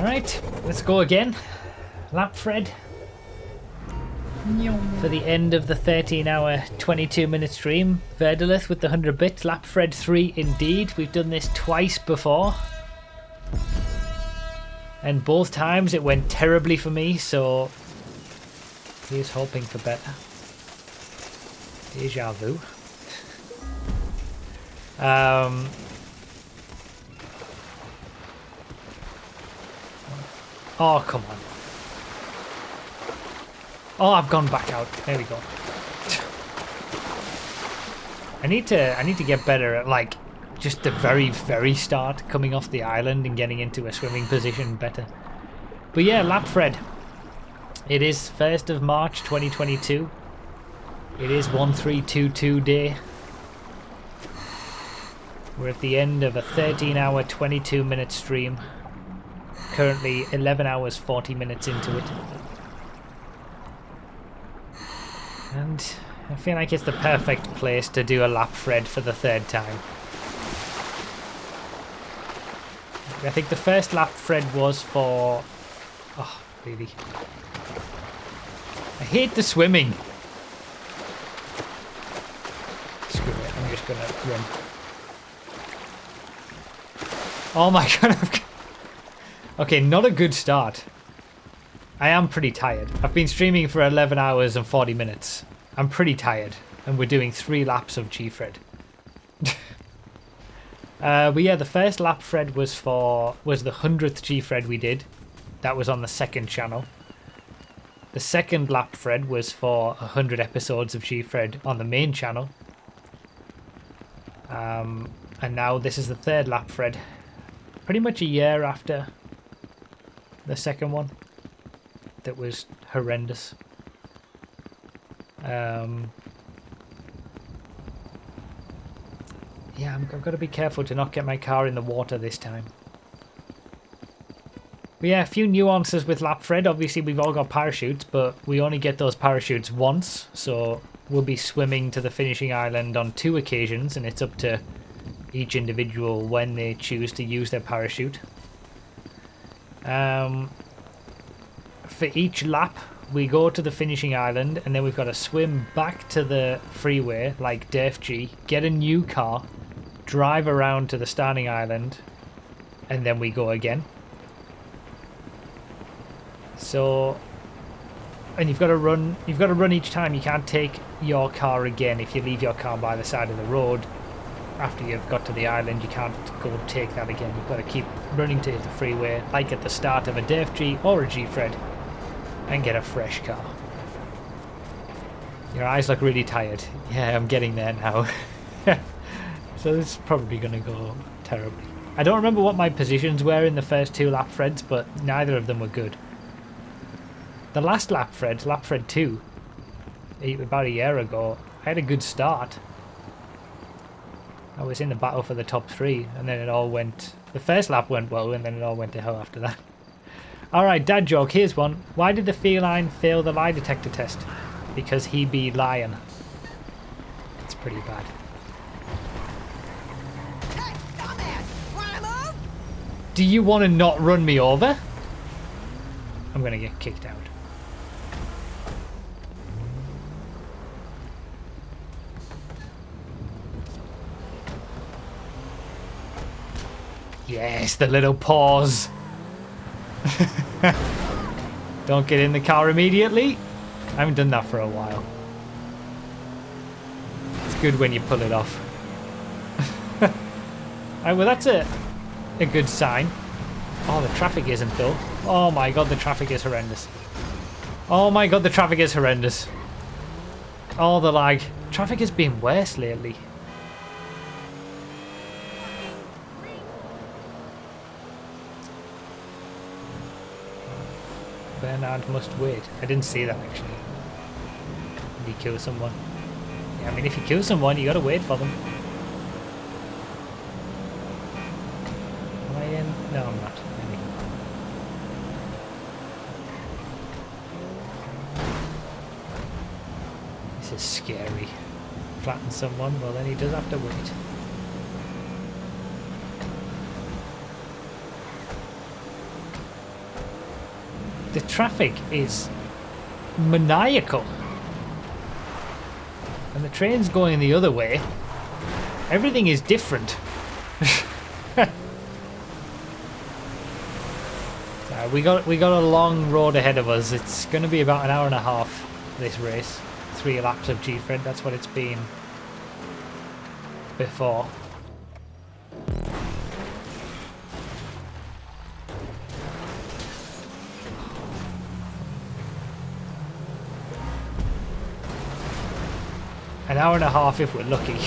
Alright, let's go again. Lapfred. For the end of the 13-hour, 22-minute stream. Verdalith with the 100 bits. Lapfred 3 indeed. We've done this twice before. And both times it went terribly for me, so here's hoping for better. Deja vu. Oh, come on. Oh, I've gone back out. There we go. I need to get better at, like, just the very start, coming off the island and getting into a swimming position better. But yeah, Lapfred. It is 1st of March 2022. It is 1322 day. We're at the end of a 13-hour, 22-minute stream. Currently 11 hours, 40 minutes into it. And I feel like it's the perfect place to do a Lapfred for the 3rd time. I think the first Lapfred was for... Oh, really? I hate the swimming. Screw it, I'm just gonna run. Oh my god, okay, not a good start. I am pretty tired. I've been streaming for 11 hours and 40 minutes. I'm pretty tired. And we're doing 3 laps of Gfred. But yeah, the first Lapfred was the 100th Gfred we did. That was on the 2nd channel. The second Lapfred was for 100 episodes of Gfred on the main channel. And now this is the 3rd Lapfred. Pretty much a year after the 2nd one. That was horrendous. Yeah, I've got to be careful to not get my car in the water this time. But yeah, a few nuances with Lapfred. Obviously, we've all got parachutes, but we only get those parachutes once. So we'll be swimming to the finishing island on 2 occasions, and it's up to each individual when they choose to use their parachute. For each lap, we go to the finishing island, and then we've got to swim back to the freeway, like DFG, get a new car, drive around to the starting island, and then we go again. So, and you've got to run each time. You can't take your car again if you leave your car by the side of the road. After you've got to the island, you can't go take that again. You've got to keep running to the freeway, like at the start of a DFG or a Gfred, and get a fresh car. Your eyes look really tired. Yeah, I'm getting there now. So this is probably going to go terribly. I don't remember what my positions were in the first 2 Lapfreds, but neither of them were good. The last Lapfred, Lapfred 2, about a year ago, I had a good start. I was in the battle for the top 3, and then it all went... The first lap went well, and then it all went to hell after that. Alright, dad joke, here's one. Why did the feline fail the lie detector test? Because he be lying. It's pretty bad. Hey, dumbass! Wanna move? Do you want to not run me over? I'm gonna get kicked out. Yes, the little pause. Don't get in the car immediately. I haven't done that for a while. It's good when you pull it off. Alright, well that's a good sign. Oh, the traffic isn't though. Oh my god, the traffic is horrendous. Oh my god, the traffic is horrendous. Oh, the lag. Traffic has been worse lately. Bernard must wait. I didn't see that actually. Did he kill someone? Yeah, I mean, if you kill someone, you gotta wait for them. Am I in? No, I'm not. This is scary. Flatten someone, well then he does have to wait. The traffic is maniacal. And the train's going the other way. Everything is different. So we got a long road ahead of us. It's going to be about an hour and a half, this race. 3 laps of Gfred, that's what it's been before. An hour and a half if we're lucky.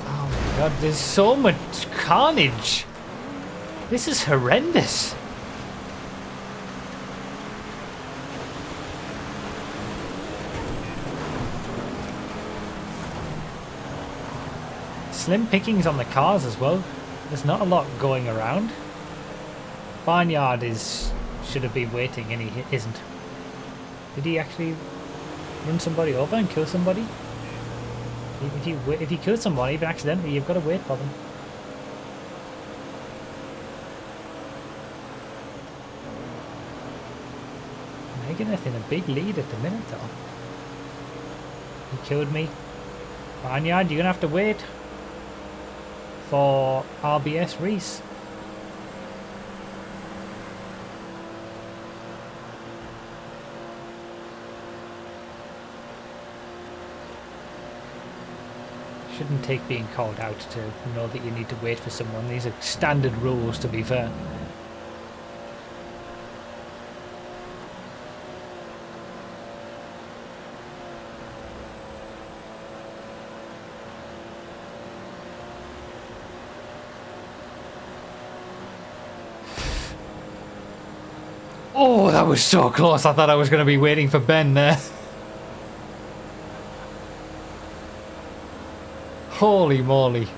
Oh my god, there's so much carnage. This is horrendous. Slim pickings on the cars as well. There's not a lot going around. Barnyard should have been waiting and he isn't. Did he actually run somebody over and kill somebody? If you kill someone even accidentally, you've got to wait for them. Megadeth in a big lead at the minute though. He killed me. Barnyard, you're gonna have to wait for RBS Reese. Shouldn't take being called out to know that you need to wait for someone. These are standard rules, to be fair. Oh, that was so close. I thought I was going to be waiting for Ben there. Holy moly.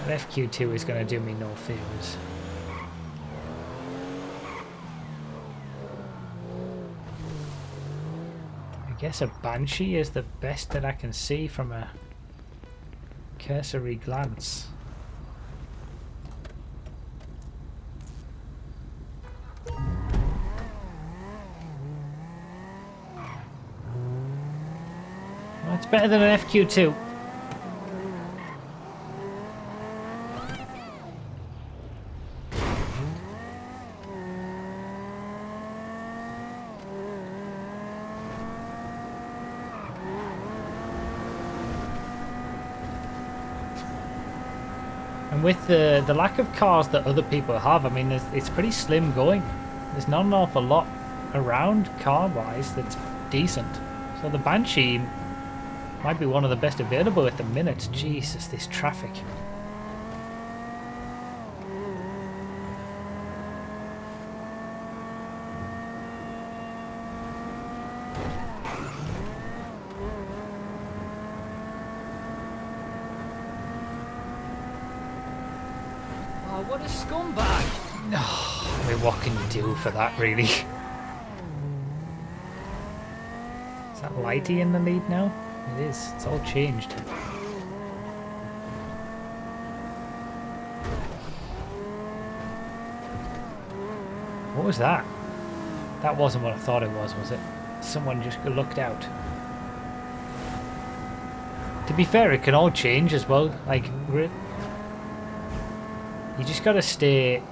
That FQ2 is going to do me no favors. I guess a Banshee is the best that I can see from a cursory glance. Well, it's better than an FQ2. And with the lack of cars that other people have, I mean, it's pretty slim going. There's not an awful lot around car-wise that's decent. So the Banshee might be one of the best available at the minute. Jesus, this traffic. What a scumbag! Oh, I mean, what can you do for that, really? Is that Lighty in the lead now? It is. It's all changed. What was that? That wasn't what I thought it was it? Someone just looked out. To be fair, it can all change as well. Like, you just gotta stay.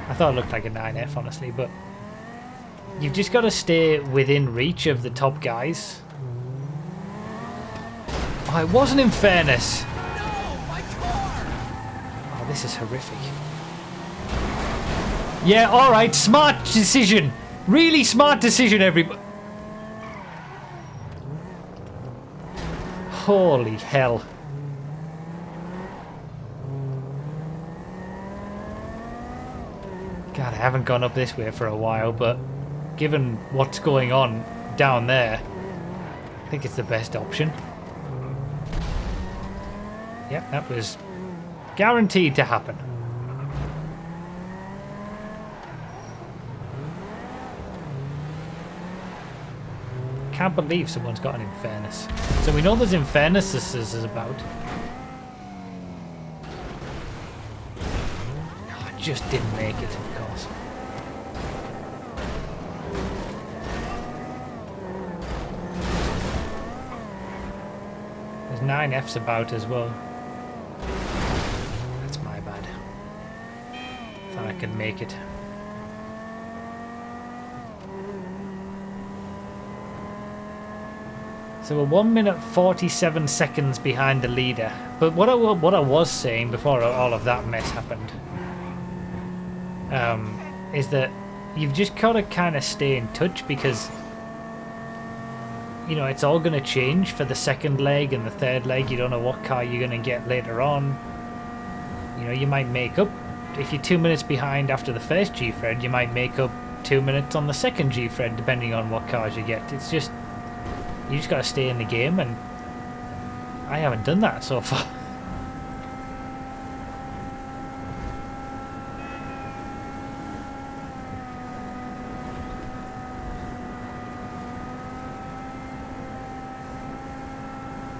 I thought it looked like a 9F, honestly, but you've just got to stay within reach of the top guys. Oh, it wasn't in fairness. No, my car! Oh, this is horrific. Yeah, alright, smart decision. Really smart decision, everybody. Holy hell. God, I haven't gone up this way for a while, but given what's going on down there, I think it's the best option. Yep, that was guaranteed to happen. Can't believe someone's got an Infernus. So we know there's Infernuses about. Oh, I just didn't make it, of course. There's 9 Fs about as well. That's my bad. Thought I could make it. So we're 1 minute 47 seconds behind the leader. But what I was saying before all of that mess happened is that you've just got to kind of stay in touch, because you know it's all going to change for the second leg and the third leg. You don't know what car you're going to get later on. You know, you might make up, if you're 2 minutes behind after the first Gfred, you might make up 2 minutes on the second Gfred, depending on what cars you get. It's just, you just got to stay in the game, and I haven't done that so far.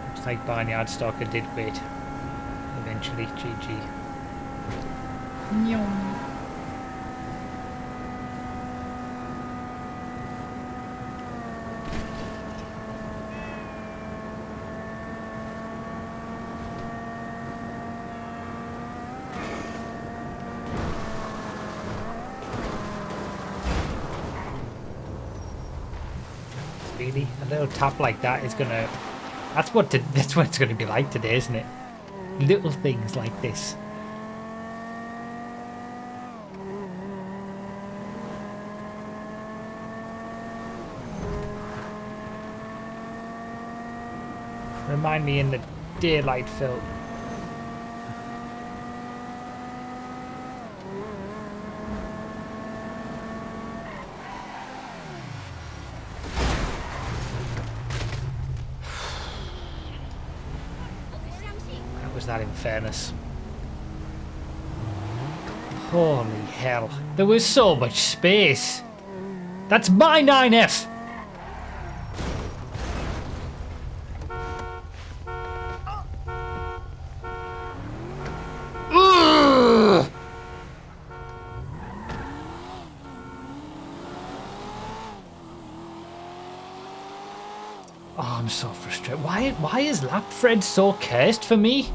Looks like Barnyard Stalker did wait. Eventually, GG. Nyong. Really, a little tap like that is gonna, that's what it's gonna be like today, isn't it? Little things like this. Remind me in the daylight film. That Infernus. Holy hell. There was so much space. That's my 9F! Ugh! Oh, I'm so frustrated. Why is Lapfred so cursed for me?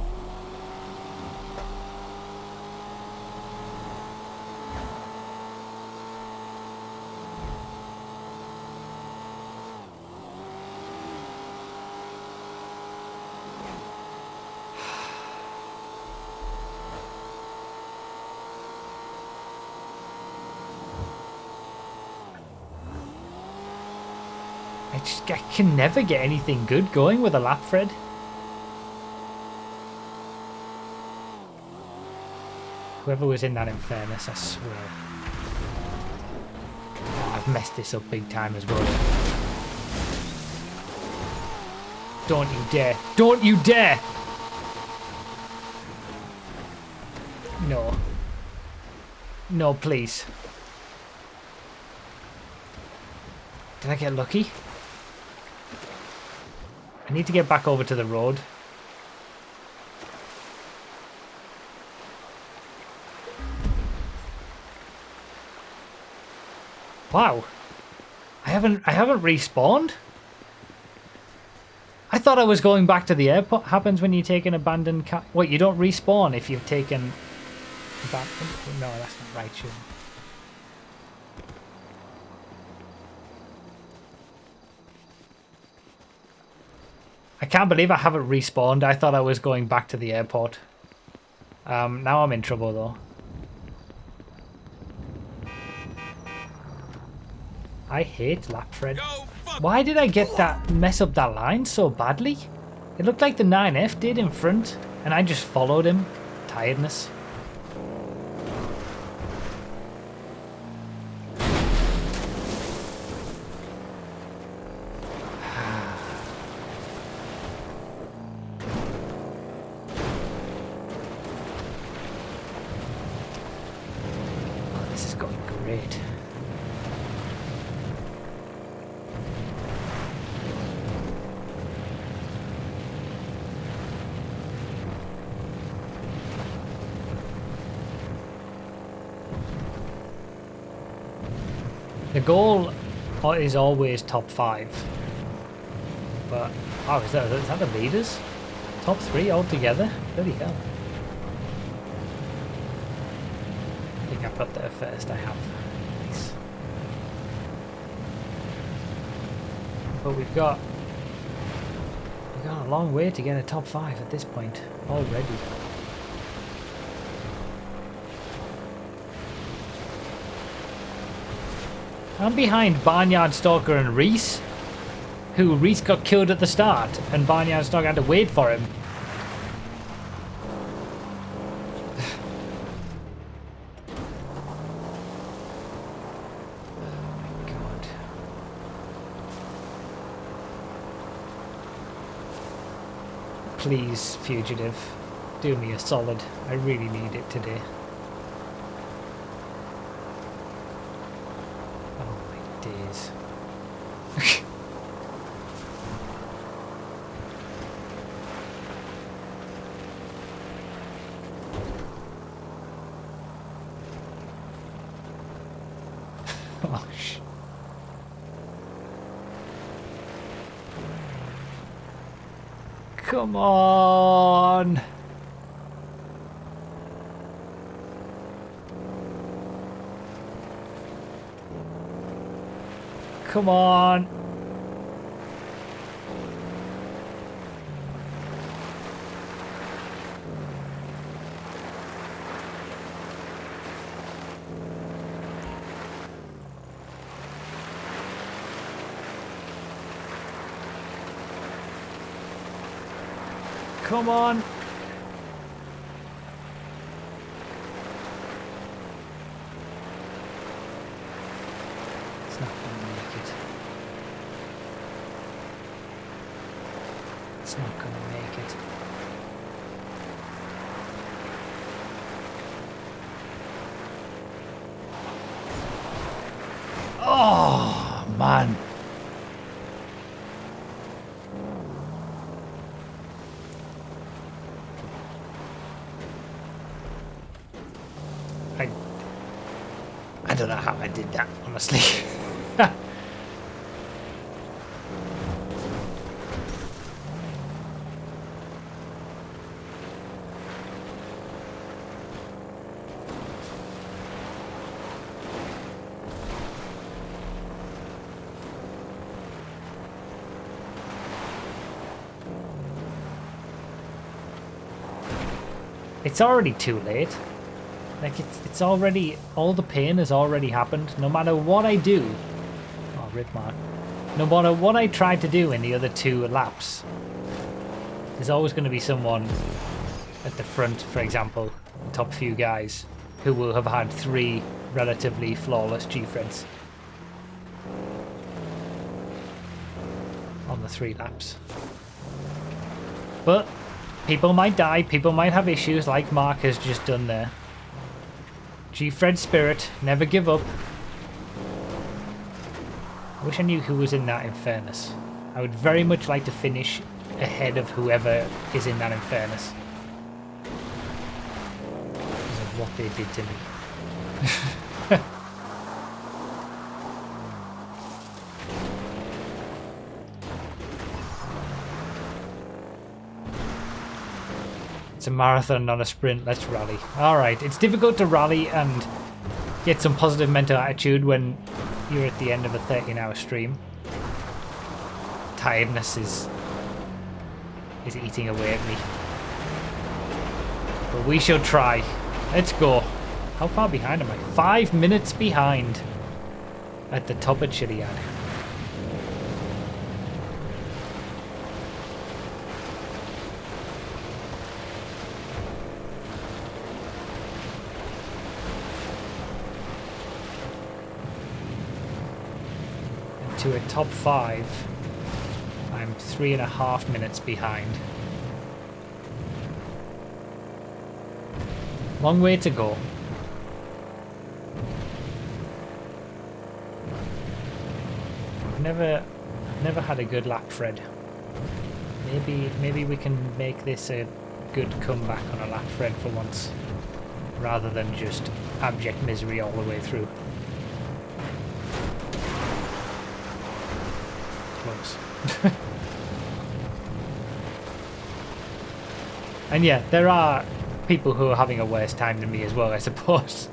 I can never get anything good going with a Lapfred. Whoever was in that Infernus, I swear. Oh, I've messed this up big time as well. Don't you dare. Don't you dare! No. No, please. Did I get lucky? I need to get back over to the road. Wow. I haven't respawned. I thought I was going back to the airport. Happens when you take an abandoned car. Wait, you don't respawn if you've taken... No, that's not right, shoot. I can't believe I haven't respawned. I thought I was going back to the airport. Now I'm in trouble though. I hate Lapfred. Why did I get that, mess up that line so badly? It looked like the 9F did in front, and I just followed him. Tiredness. Great. The goal is always top 5. But, oh, is that the leaders? Top 3 altogether? Bloody hell. I think I put there first, I have. Nice. But we've got a long way to get a top 5 at this point already. I'm behind Barnyard Stalker and Reese, who Reese got killed at the start, and Barnyard Stalker had to wait for him. God. Please, Fugitive, do me a solid. I really need it today. Days. Oh, shit. Come on. Come on. Come on. It's not going to make it. It's not going to make it. Oh, man. I don't know how I did that, honestly. It's already too late. Like, it's already, all the pain has already happened. No matter what I do, oh, rip mark. No matter what I try to do in the other 2 laps, there's always going to be someone at the front, for example, the top few guys, who will have had 3 relatively flawless Gfreds on the 3 laps. But people might die, people might have issues like Mark has just done there. Gfred spirit, never give up. I wish I knew who was in that Infernus. I would very much like to finish ahead of whoever is in that Infernus. Because of what they did to me. It's a marathon, not a sprint. Let's rally. Alright, it's difficult to rally and get some positive mental attitude when you're at the end of a 13-hour stream. Tiredness is eating away at me. But we shall try. Let's go. How far behind am I? 5 minutes behind at the top of Chiliad. To a top 5, I'm 3.5 minutes behind. Long way to go. I've never had a good Lapfred. Maybe we can make this a good comeback on a Lapfred for once, rather than just abject misery all the way through. Close. And yeah, there are people who are having a worse time than me as well, I suppose.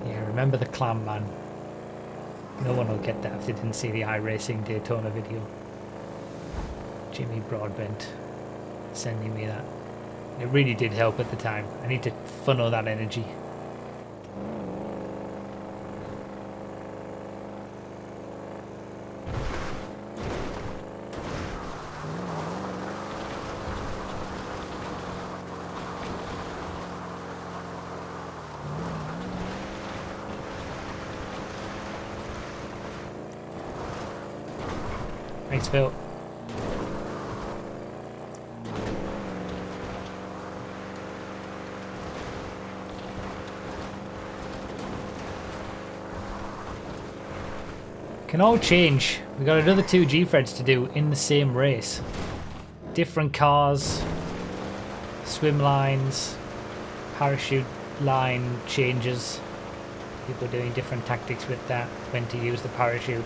Yeah, remember the clam, man. No one will get that if they didn't see the iRacing Daytona video. Jimmy Broadbent sending me that. It really did help at the time. I need to funnel that energy. Thanks, Phil. Can all change. We got another 2 Gfreds to do in the same race. Different cars, swim lines, parachute line changes. People doing different tactics with that, when to use the parachute.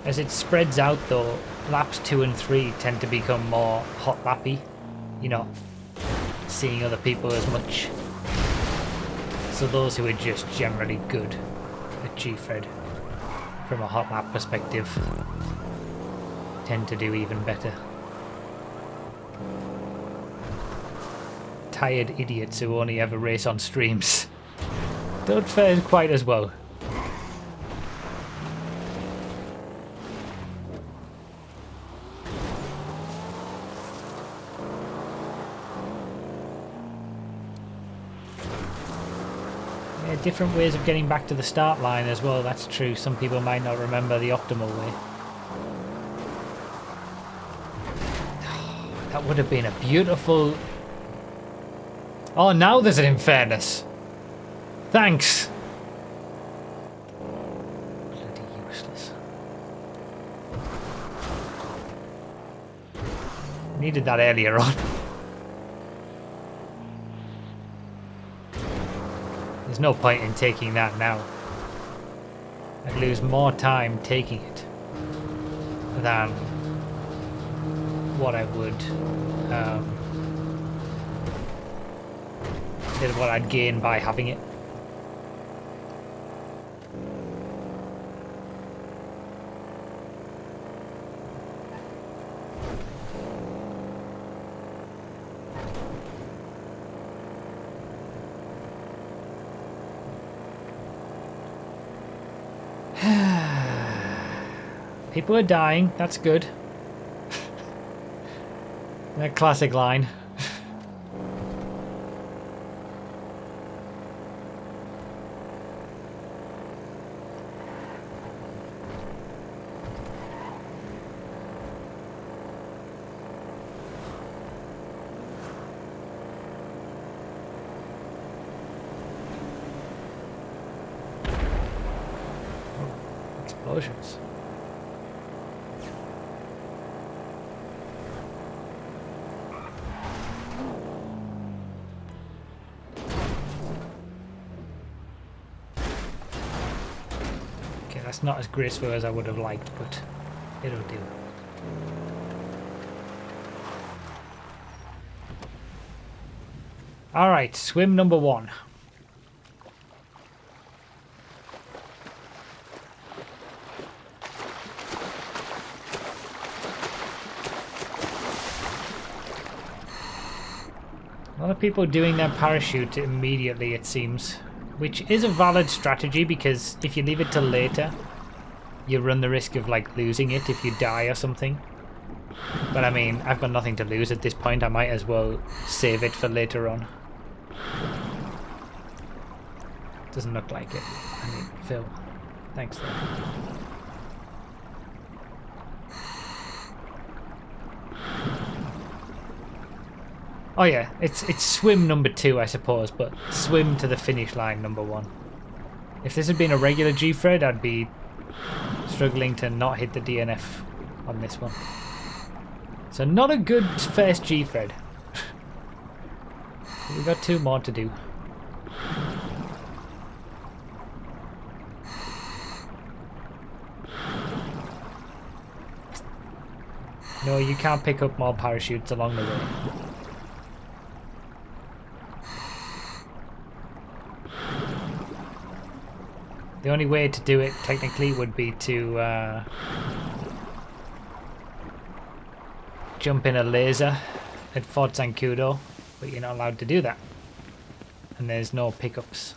As it spreads out though, laps 2 and 3 tend to become more hot lappy. You know, seeing other people as much. So those who are just generally good at Gfred from a hot lap perspective tend to do even better. Tired idiots who only ever race on streams don't fare quite as well. Different ways of getting back to the start line as well, that's true. Some people might not remember the optimal way. That would have been a beautiful... Oh, now there's an Infernos. Thanks. Bloody useless. Needed that earlier on. There's no point in taking that now. I'd lose more time taking it than what I would, than what I'd gain by having it. People are dying, that's good. That classic line. Explosions. That's not as graceful as I would have liked, but it'll do. Alright, swim number 1. A lot of people doing their parachute immediately, it seems. Which is a valid strategy, because if you leave it till later, you run the risk of like losing it if you die or something. But I mean, I've got nothing to lose at this point. I might as well save it for later on. Doesn't look like it. I mean, Phil. Thanks though. Oh yeah, it's swim number 2, I suppose, but swim to the finish line number 1. If this had been a regular Gfred, I'd be struggling to not hit the DNF on this one. So not a good first Gfred. We've got 2 more to do. No, you can't pick up more parachutes along the way. The only way to do it technically would be to jump in a laser at Fort Zancudo, but you're not allowed to do that. And there's no pickups.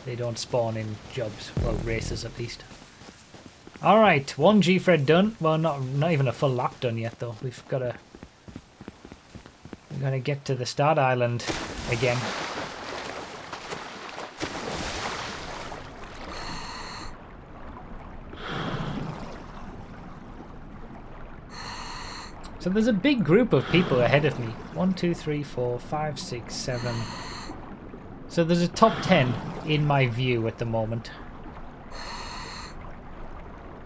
They don't spawn in jobs, well, races at least. Alright, 1 Gfred done. Well, not even a full lap done yet though. We're gonna get to the start island again. So there's a big group of people ahead of me. 1, 2, 3, 4, 5, 6, 7. So there's a top 10 in my view at the moment.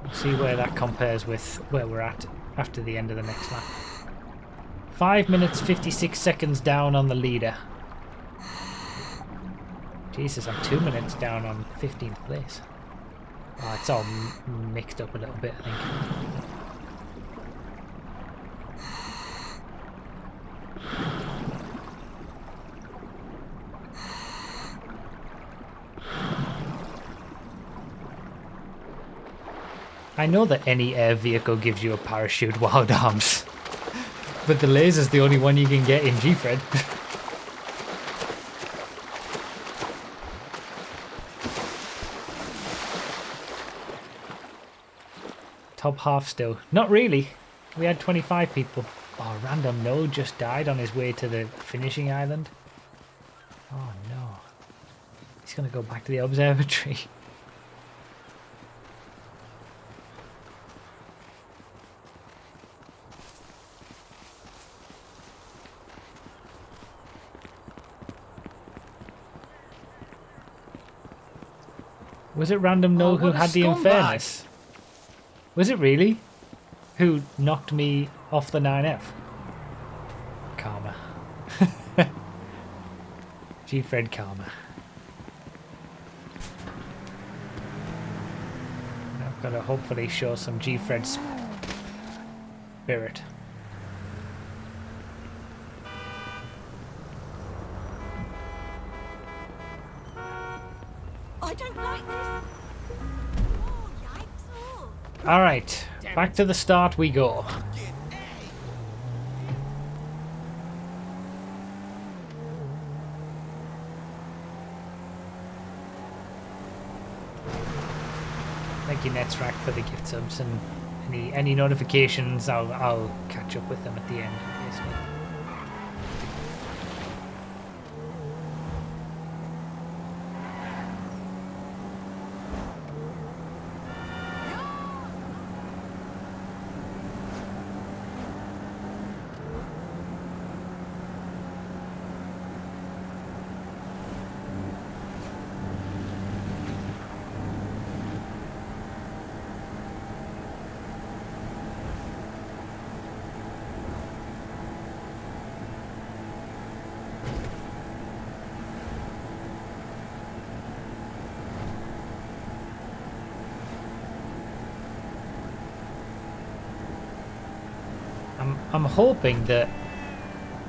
We'll see where that compares with where we're at after the end of the next lap. 5 minutes 56 seconds down on the leader. Jesus, I'm 2 minutes down on 15th place. Oh, it's all mixed up a little bit, I think. I know that any air vehicle gives you a parachute wild arms, but the laser's the only one you can get in Gfred. Top half still. Not really. We had 25 people. Oh, random no just died on his way to the finishing island. Oh no. He's gonna go back to the observatory. Was it random no who had the Infernus? Was it really? Who knocked me off the 9F? Karma. Gfred Karma. I've got to hopefully show some Gfred spirit. I don't like this. Oh, yikes. Oh. Alright, back to the start we go. Thank you, Netsrack, for the gift subs, and any notifications, I'll catch up with them at the end, obviously. I'm hoping that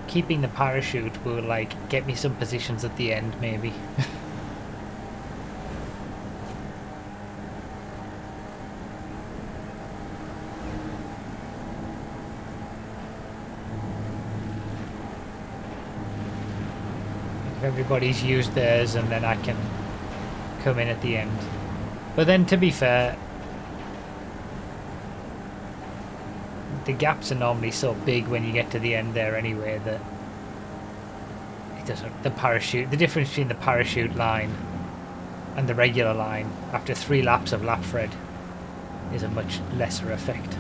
keeping the parachute will like get me some positions at the end, maybe. If everybody's used theirs, and then I can come in at the end. But then, to be fair, the gaps are normally so big when you get to the end there anyway that it doesn't. The difference between the parachute line and the regular line after 3 laps of Lapfred is a much lesser effect.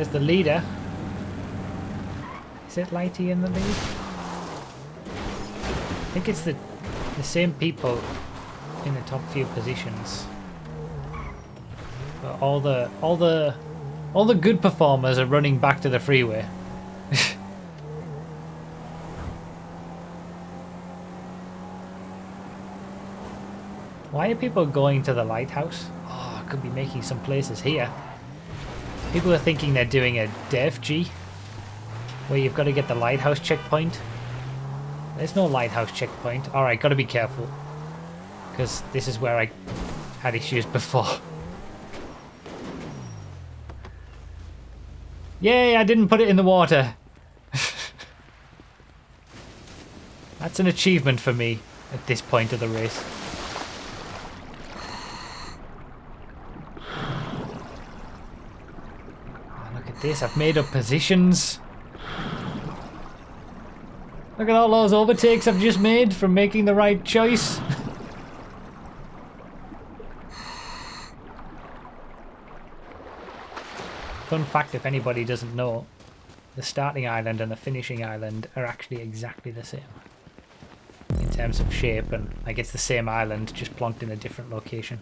There's the leader. Is it Lighty in the lead? I think it's the same people in the top few positions. But all the good performers are running back to the freeway. Why are people going to the lighthouse? Oh, I could be making some places here. People are thinking they're doing a Dev G, where you've got to get the lighthouse checkpoint. There's no lighthouse checkpoint. Alright, gotta be careful. Because this is where I had issues before. Yay, I didn't put it in the water. That's an achievement for me at this point of the race. Oh, look at this, I've made up positions. Look at all those overtakes I've just made from making the right choice. Fun fact, if anybody doesn't know, the starting island and the finishing island are actually exactly the same in terms of shape, and like it's the same island just plonked in a different location.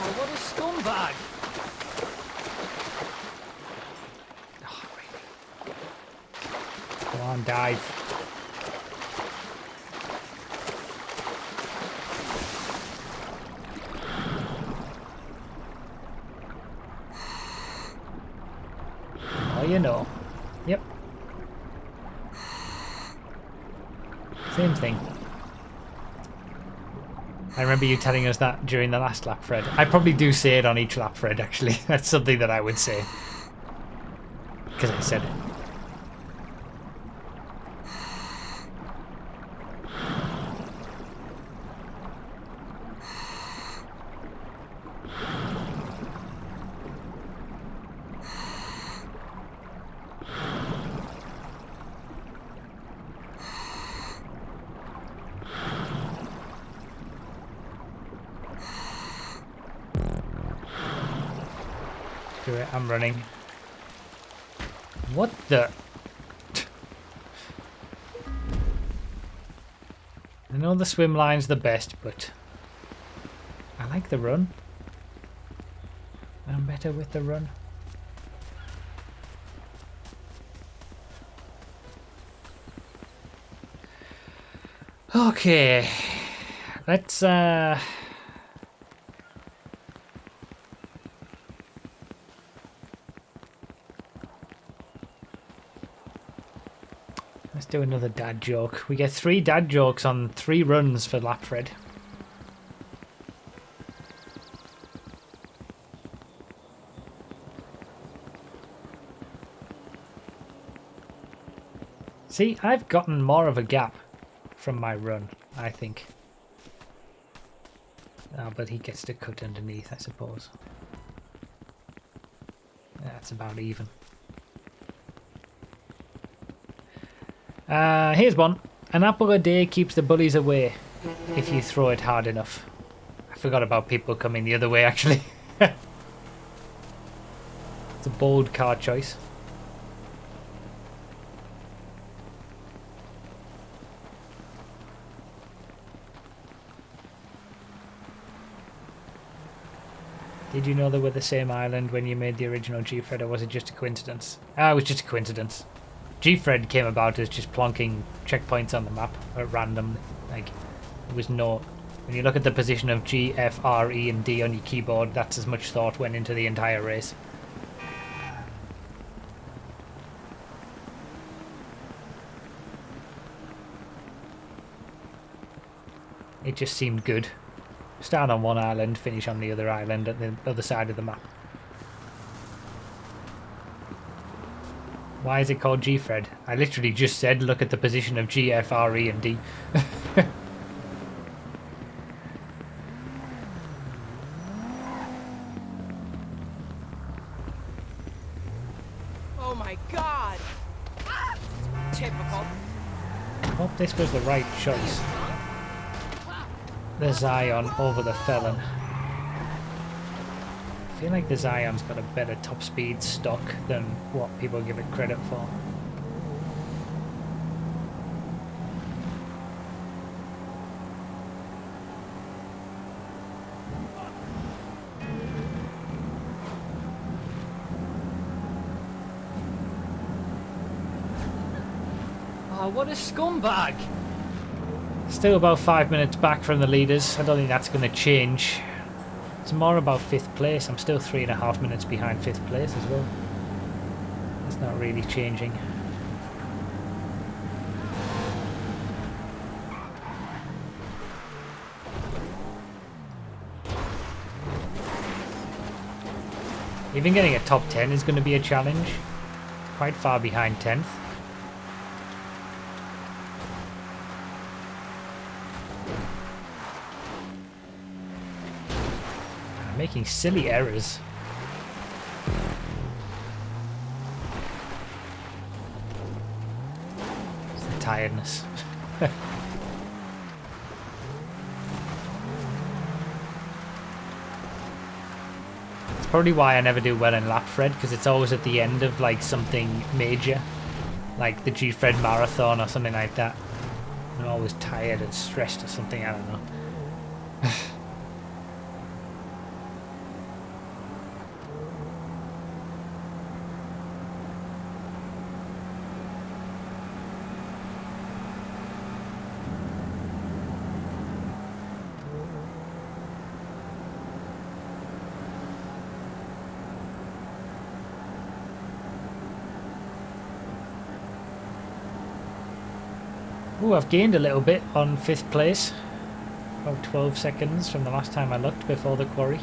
Oh, what a scumbag! Oh, really? Come on, dive. You know. Yep. Same thing. I remember you telling us that during the last Lapfred. I probably do say it on each Lapfred, actually. That's something that I would say. Because I said it. Do it, I'm running. What the? I know the swim line's the best, but I like the run. I'm better with the run. Okay, let's do another dad joke. We get 3 dad jokes on 3 runs for Lapfred. See, I've gotten more of a gap from my run, I think. Oh, but he gets to cut underneath, I suppose. That's about even. Here's one. An apple a day keeps the bullies away if you throw it hard enough. I forgot about people coming the other way, actually. It's a bold car choice. Did you know they were the same island when you made the original Gfred, or was it just a coincidence? Ah, it was just a coincidence. Gfred came about as just plonking checkpoints on the map at random. Like, it was no... When you look at the position of G, F, R, E and D on your keyboard, that's as much thought went into the entire race. It just seemed good. Start on one island, finish on the other island at the other side of the map. Why is it called Gfred? I literally just said look at the position of G, F, R, E and D. Oh my god! Typical. I hope this was the right choice. the Zion over the Felon. I feel like the Zion's got a better top speed stock than what people give it credit for. Oh, what a scumbag! Still about 5 minutes back from the leaders. I don't think that's going to change. It's more about 5th place. I'm still 3.5 minutes behind 5th place as well. It's not really changing. Even getting a top 10 is going to be a challenge. Quite far behind 10th. Making silly errors. It's the tiredness. It's probably why I never do well in Lapfred, because it's always at the end of like something major, like the Gfred marathon or something like that. I'm always tired and stressed or something, I don't know. Ooh, I've gained a little bit on 5th place. About 12 seconds from the last time I looked before the quarry.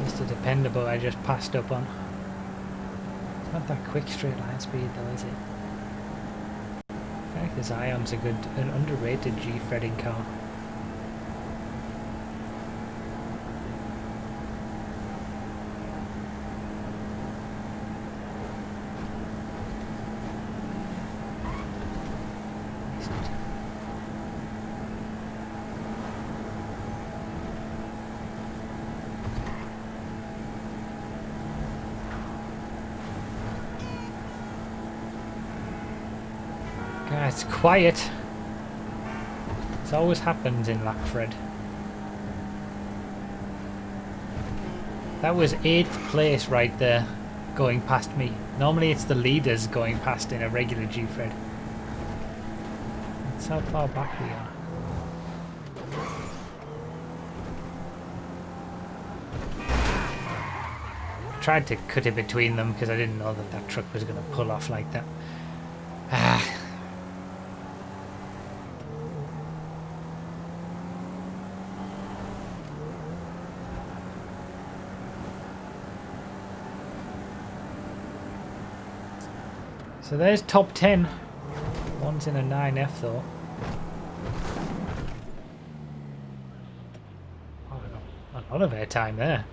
Mr. Dependable I just passed up on. It's not that quick straight line speed though, is it? I feel like the Zion's an underrated Gfredding car. It's quiet. This always happens in Lapfred. That was 8th place right there, going past me. Normally it's the leaders going past in a regular Gfred. That's how far back we are. I tried to cut it between them because I didn't know that that truck was going to pull off like that. So there's top 10. One's in a 9F though. Oh, I got a lot of airtime there.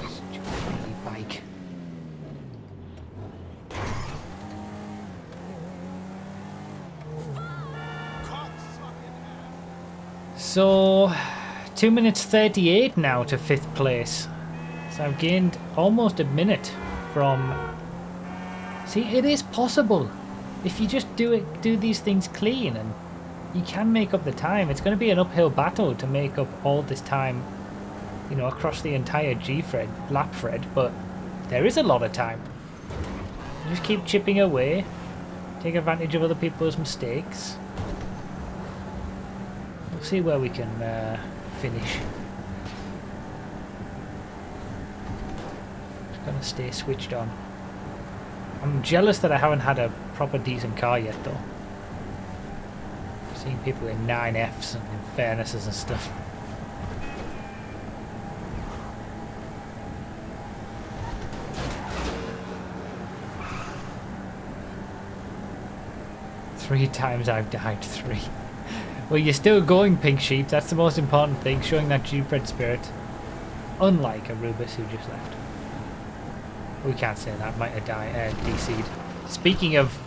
Stupid bike. So 2 minutes 38 now to 5th place. So I've gained almost a minute from... See, it is possible. If you just do these things clean, and you can make up the time. It's going to be an uphill battle to make up all this time, you know, across the entire Lapfred, but there is a lot of time. You just keep chipping away, take advantage of other people's mistakes. We'll see where we can finish. Just gonna stay switched on. I'm jealous that I haven't had a proper decent car yet, though. I've seen people in 9Fs and Infernuses and stuff. Three times I've died. 3. Well, you're still going, Pink Sheep. That's the most important thing, showing that Gfred spirit. Unlike Arubis, who just left. We can't say that. Might have died, DC'd. Speaking of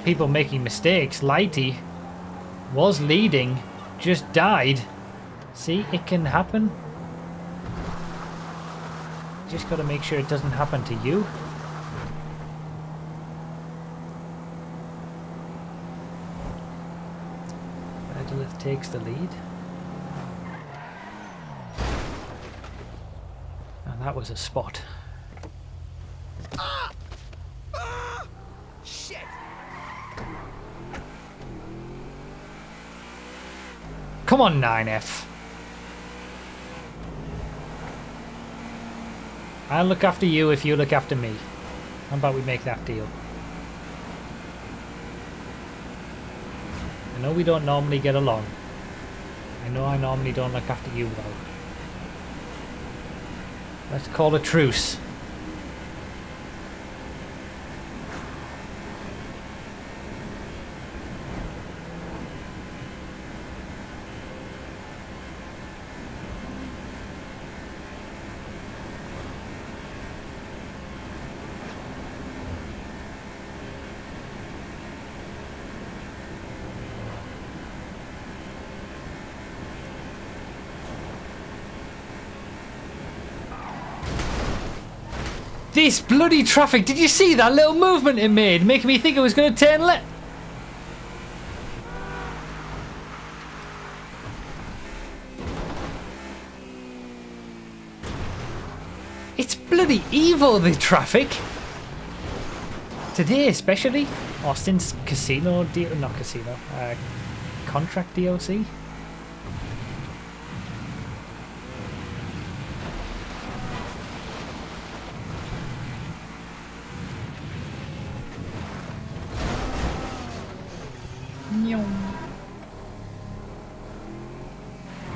people making mistakes, Lighty was leading, just died. See, it can happen. Just got to make sure it doesn't happen to you. Vedalith takes the lead. And that was a spot. Shit! Come on, 9F. I'll look after you if you look after me. How about we make that deal? I know we don't normally get along. I know I normally don't look after you well. Let's call a truce. This bloody traffic, did you see that little movement it made, making me think it was going to turn left? It's bloody evil, the traffic. Today especially, or since Casino, not Casino, Contract DLC.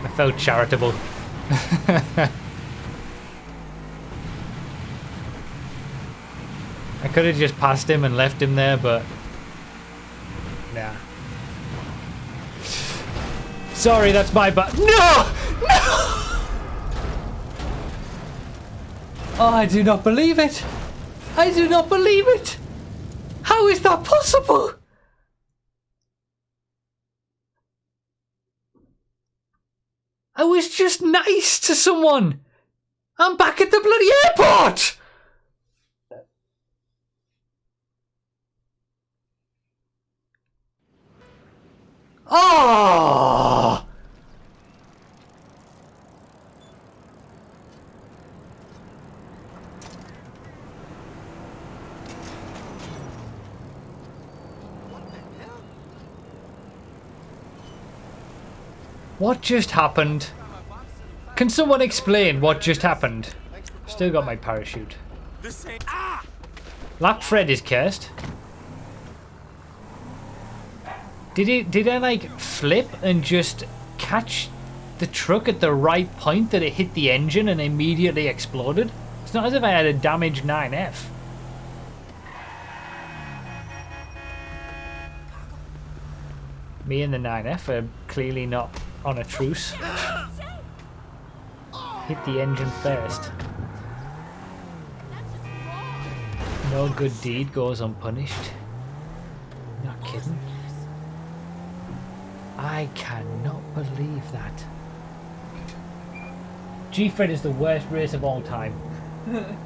I felt charitable. I could have just passed him and left him there, but nah. Sorry, that's my bad. No! No! Oh, I do not believe it. I do not believe it. How is that possible? I was just nice to someone. I'm back at the bloody airport. Oh! What just happened? Can someone explain what just happened? Still got my parachute. Lapfred is cursed. Did I like flip and just catch the truck at the right point that it hit the engine and immediately exploded? It's not as if I had a damaged 9F. Me and the 9F are clearly not on a truce. Hit the engine first. No good deed goes unpunished. Not kidding. I cannot believe that. Gfred is the worst race of all time. Welcome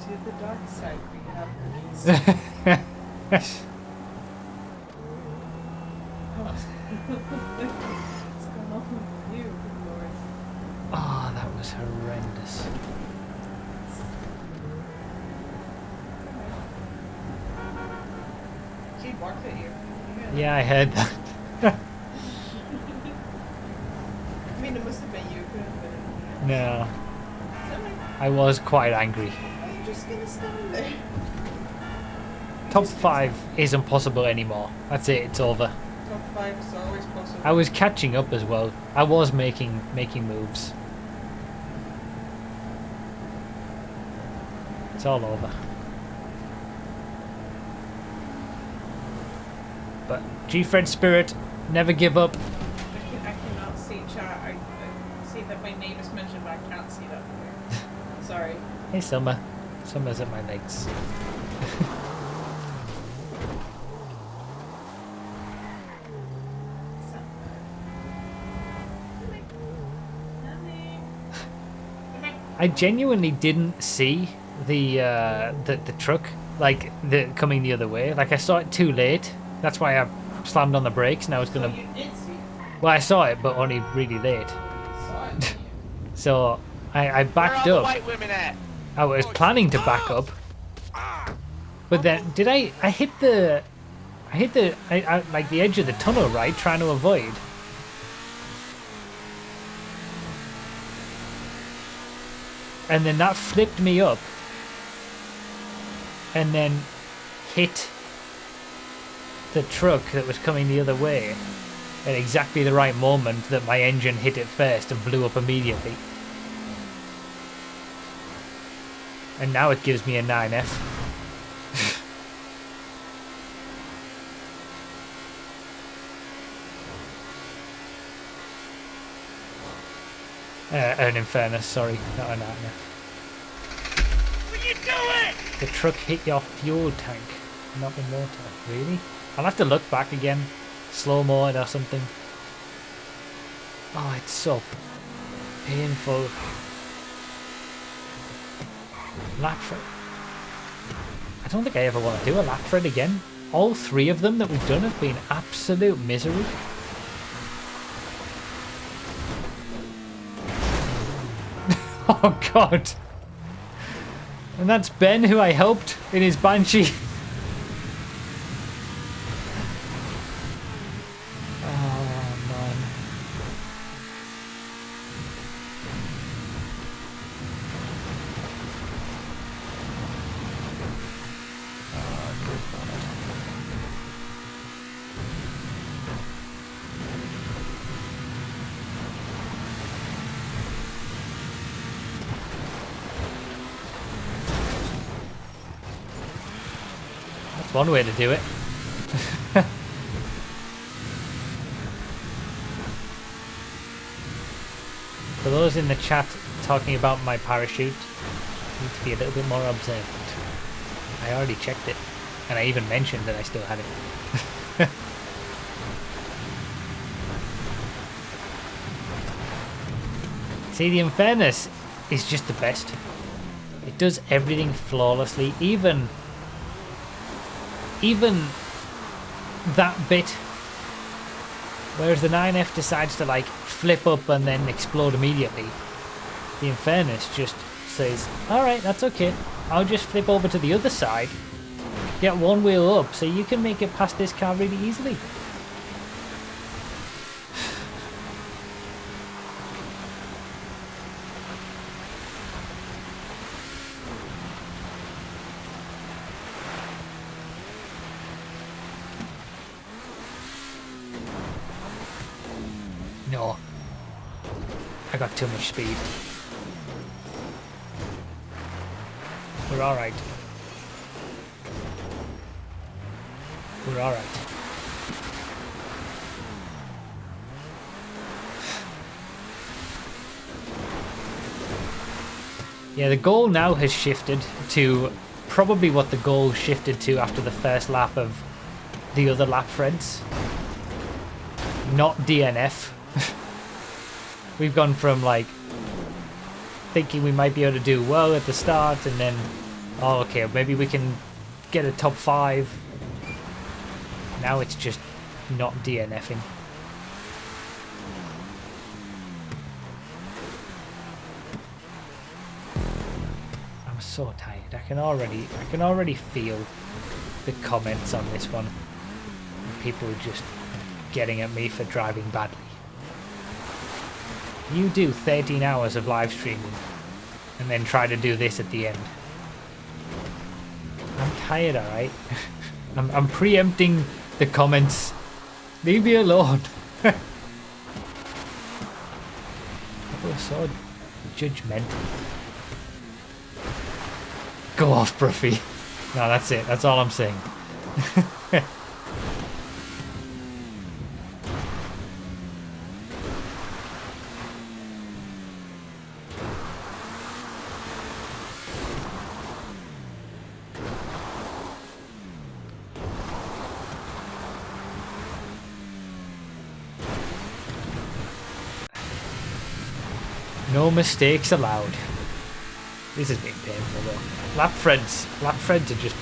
to the dark side. We have What's going on with you, good lord? Oh, that was horrendous. She barked at you. Yeah, I heard that. I mean, it must have been you. It could have been. No, Something. I was quite angry. Oh, you just gonna stand there? Top 5 isn't possible anymore. That's it, it's over. Top 5 is always possible. I was catching up as well. I was making moves. It's all over. But Gfred spirit, never give up. I cannot see chat. I see that my name is mentioned, but I can't see that here. Sorry. Hey Summer. Summer's at my legs. I genuinely didn't see the truck like coming the other way. Like I saw it too late. That's why I slammed on the brakes. Now it's gonna. So you did see it. Well, I saw it, but only really late. Saw it. So I backed Where are up. the white women at? I was planning to back up, but then did I hit the like the edge of the tunnel, right, trying to avoid. And then that flipped me up and then hit the truck that was coming the other way at exactly the right moment that my engine hit it first and blew up immediately. And now it gives me a 9F. An Infernus, sorry, not a 9F. What are you doing? The truck hit your fuel tank, not the motor. Really? I'll have to look back again. Slow-mo or something. Oh, it's so painful. Lapfred. I don't think I ever want to do a Lapfred again. All 3 of them that we've done have been absolute misery. Oh god. And that's Ben, who I helped in his Banshee. Oh man. Oh good god. That's one way to do it. For those in the chat talking about my parachute, I need to be a little bit more observant. I already checked it, and I even mentioned that I still had it. See, the Infernus is just the best. It does everything flawlessly, even that bit. Whereas the 9F decides to like flip up and then explode immediately. The Infernus just says, alright, that's okay. I'll just flip over to the other side, get one wheel up so you can make it past this car really easily. No. I got too much speed. We're alright. We're alright. Yeah, the goal now has shifted to probably what the goal shifted to after the first lap of the other Lapfreds. Not DNF. We've gone from like thinking we might be able to do well at the start and then, oh okay, maybe we can get a top 5. Now it's just not DNFing. I'm so tired. I can already feel the comments on this one. People are just getting at me for driving badly. You do 13 hours of live streaming and then try to do this at the end. I'm tired, alright? I'm preempting the comments. Leave me alone. People are so judgmental. Go off, Broughy. No, that's it. That's all I'm saying. No mistakes allowed. This has been painful though. Lapfreds are just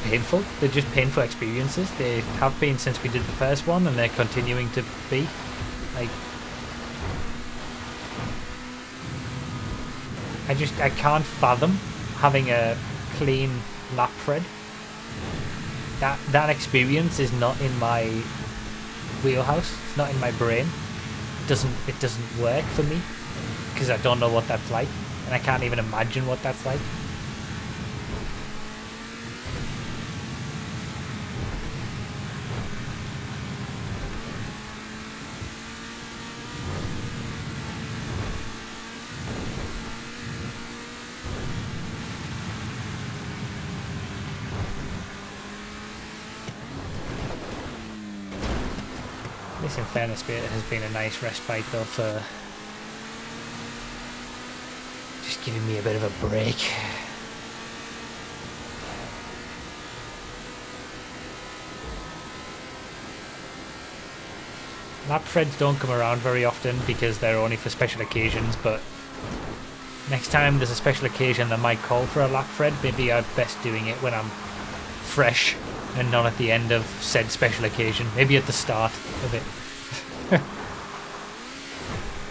painful. They're just painful experiences. They have been since we did the first one, and they're continuing to be. Like, I can't fathom having a clean Lapfred. That experience is not in my wheelhouse. It's not in my brain. It doesn't work for me because I don't know what that's like, and I can't even imagine what that's like. This, in fairness, has been a nice respite though for just giving me a bit of a break. Lapfreds don't come around very often because they're only for special occasions, but next time there's a special occasion that might call for a Lapfred, maybe I'd best doing it when I'm fresh and not at the end of said special occasion. Maybe at the start of it.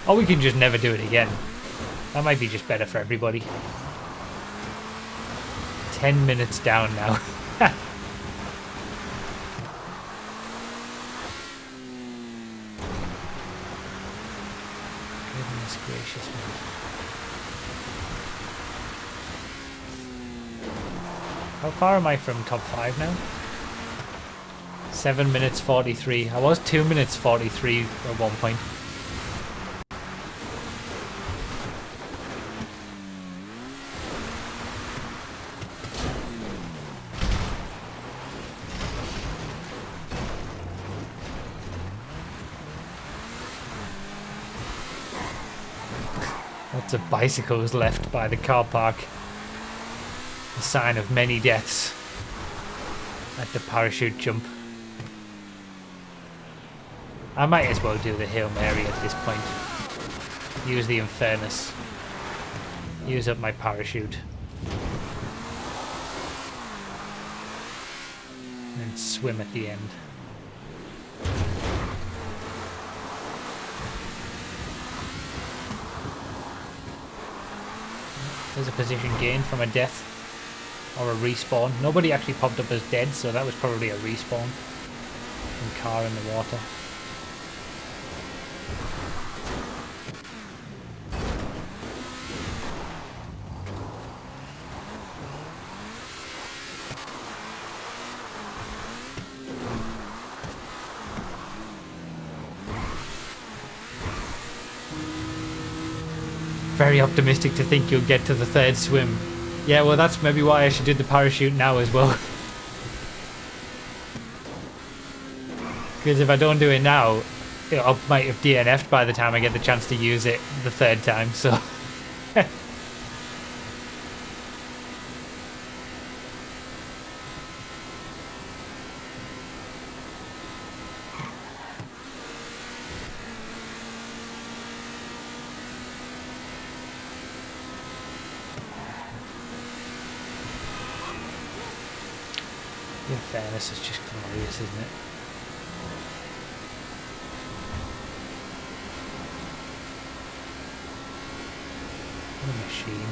Or we can just never do it again. That might be just better for everybody. 10 minutes down now. Goodness gracious me. How far am I from top 5 now? 7 minutes 43. I was 2 minutes 43 at one point. Lots of bicycles left by the car park. A sign of many deaths at the parachute jump. I might as well do the Hail Mary at this point. Use the Infernus. Use up my parachute. And swim at the end. There's a position gain from a death or a respawn. Nobody actually popped up as dead, so that was probably a respawn from car in the water. Very optimistic to think you'll get to the 3rd swim. Yeah, well, that's maybe why I should do the parachute now as well. Because if I don't do it now, I might have DNF'd by the time I get the chance to use it the 3rd time, so... In fairness, it's just glorious, isn't it? What a machine.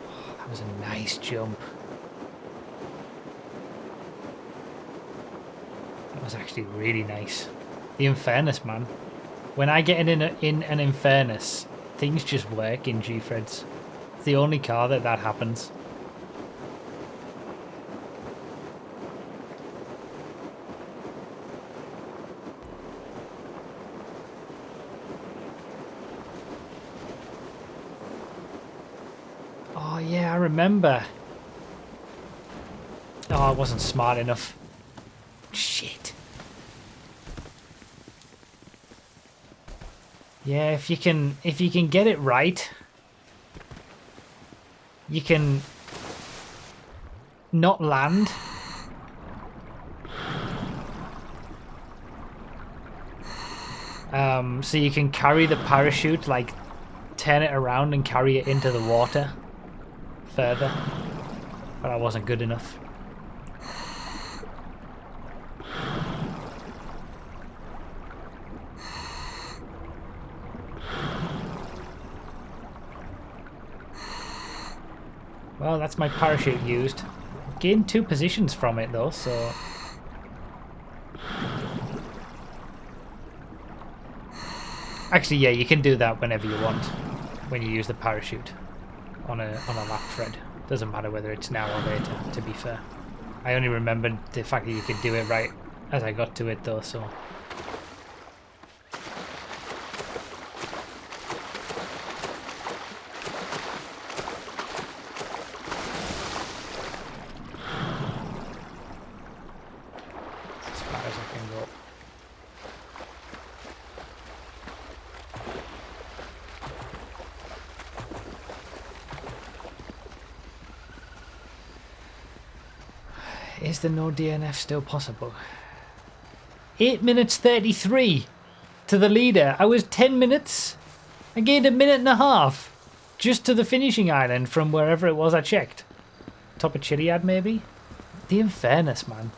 Oh, that was a nice jump. was actually really nice. The Infernus, man. When I get in an Infernus, things just work in Gfred's. It's the only car that happens. Oh yeah, I remember. Oh, I wasn't smart enough. Shit. Yeah, if you can get it right, you can not land. So you can carry the parachute, like turn it around and carry it into the water further. But I wasn't good enough. Well, that's my parachute used. Gained 2 positions from it though, so... Actually, yeah, you can do that whenever you want, when you use the parachute on a Lapfred. Doesn't matter whether it's now or later, to be fair. I only remembered the fact that you could do it right as I got to it though, so... As far as I can go. Is the no DNF still possible? 8 minutes 33 to the leader. I was 10 minutes. I gained a minute and a half just to the finishing island from wherever it was I checked. Top of Chiliad maybe? The Infernus, man.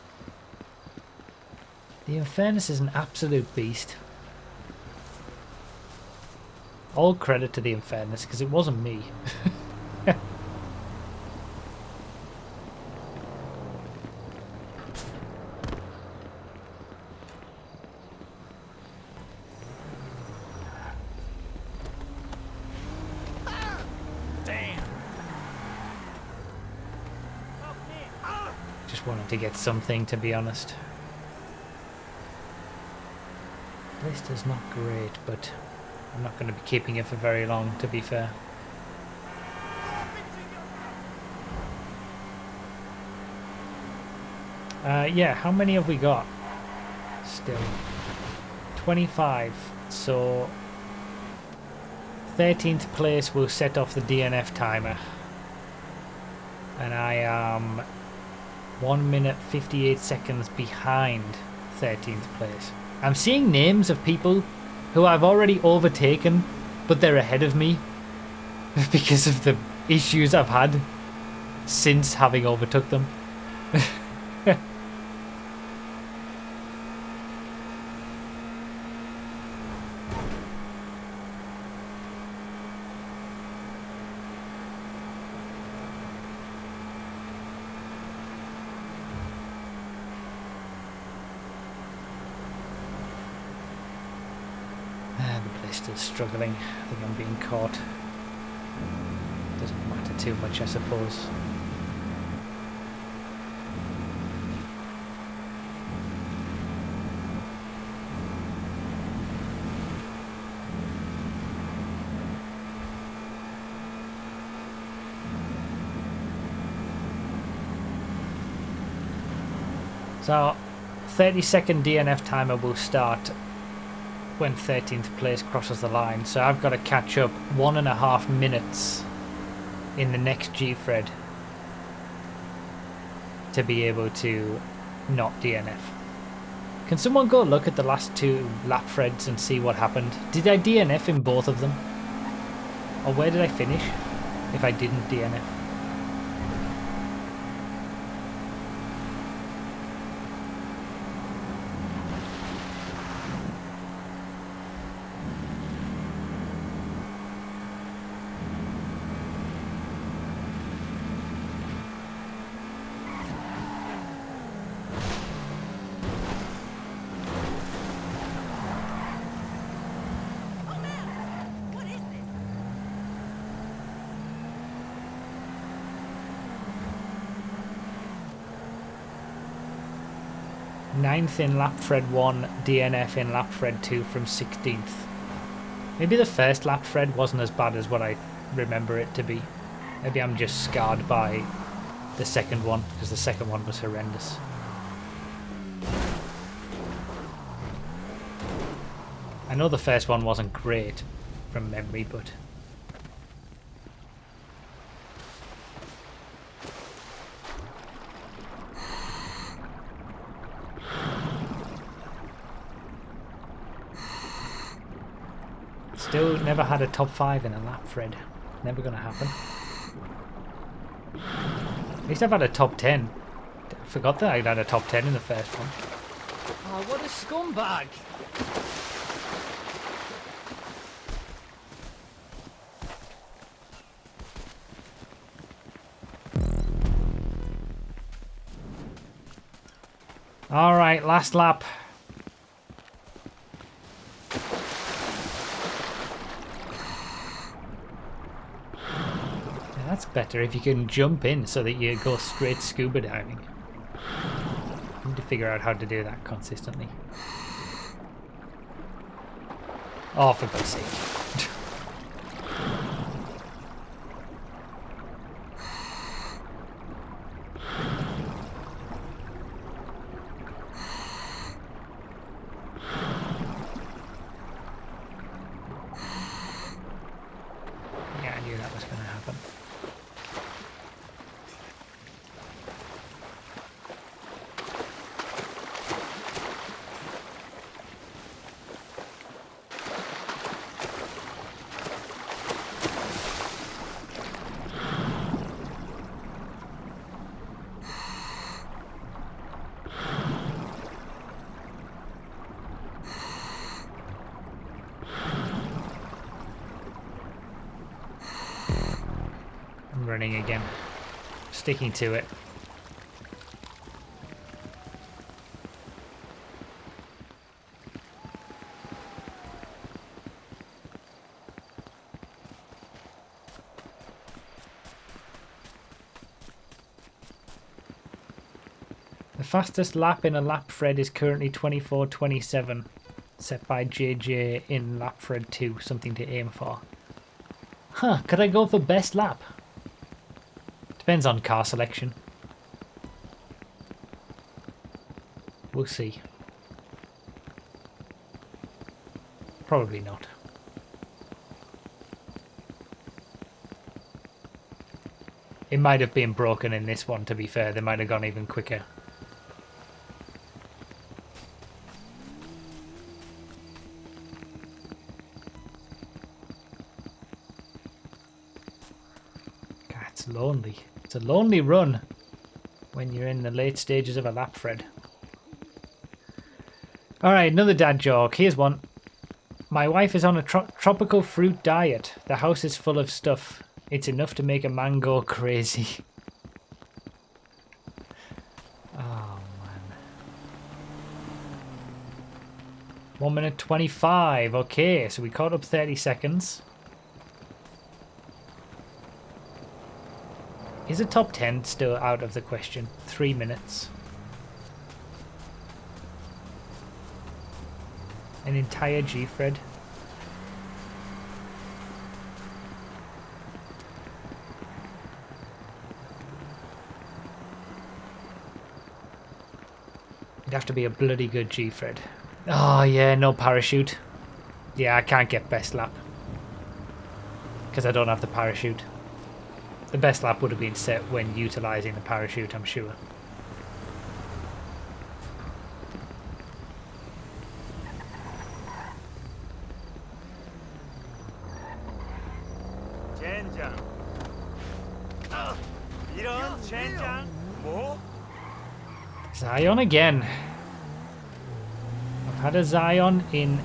The Infernus is an absolute beast. All credit to the Infernus because it wasn't me. Just wanted to get something, to be honest. List is not great, but I'm not going to be keeping it for very long, to be fair. Yeah, how many have we got? Still 25, so 13th place will set off the DNF timer, and I am 1 minute 58 seconds behind 13th place. I'm seeing names of people who I've already overtaken, but they're ahead of me because of the issues I've had since having overtook them. Still struggling. I think I'm being caught. Doesn't matter too much, I suppose. So 30-second DNF timer will start when 13th place crosses the line, so I've got to catch up 1.5 minutes in the next Gfred to be able to not DNF. Can someone go look at the last 2 Lapfreds and see what happened? Did I DNF in both of them? Or where did I finish if I didn't DNF? 9th in Lapfred 1, DNF in Lapfred 2 from 16th. Maybe the first Lapfred wasn't as bad as what I remember it to be. Maybe I'm just scarred by the second one, because the second one was horrendous. I know the first one wasn't great from memory, but... Still never had a top 5 in a Lapfred. Never gonna happen. At least I've had a top 10. I forgot that I'd had a top 10 in the first one. Oh, what a scumbag! Alright, last lap. Yeah, that's better if you can jump in so that you go straight scuba diving. I need to figure out how to do that consistently. Oh, for God's sake. Yeah, I knew that was going to happen. I'm running again. Sticking to it. The fastest lap in a Lapfred is currently 24:27, set by JJ in Lapfred 2, something to aim for. Huh, could I go for best lap? Depends on car selection. We'll see. Probably not. It might have been broken in this one, to be fair. They might have gone even quicker. God, it's lonely. It's a lonely run when you're in the late stages of a Lapfred. Alright, another dad joke. Here's one. My wife is on a tropical fruit diet. The house is full of stuff. It's enough to make a man go crazy. Oh, man. 1 minute 25. Okay, so we caught up 30 seconds. Is a top 10 still out of the question? 3 minutes. An entire Gfred. It'd have to be a bloody good Gfred. Oh yeah, no parachute. Yeah, I can't get best lap. Because I don't have the parachute. The best lap would have been set when utilising the parachute, I'm sure. Zion again. I've had a Zion in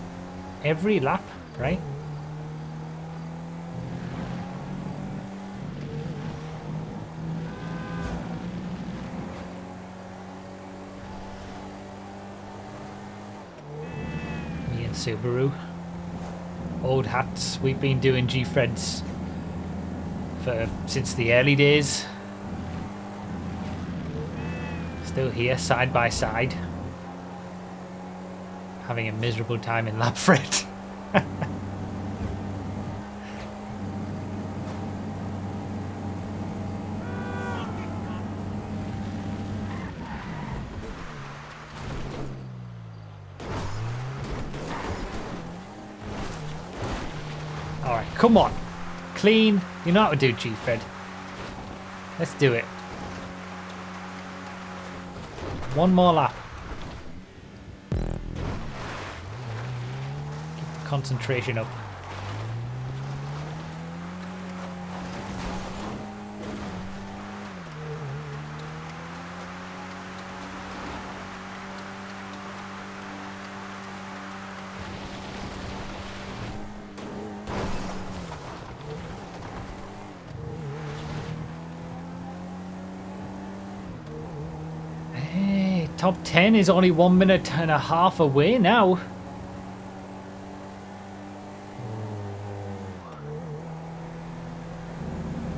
every lap, right? Me and Subaru. Old hats. We've been doing Gfreds since the early days. Still here, side by side. having a miserable time in Lapfred. Alright, come on. Clean. You know how to do Gfred. Let's do it. One more lap. Keep the concentration up. Top 10 is only 1 minute and a half away now.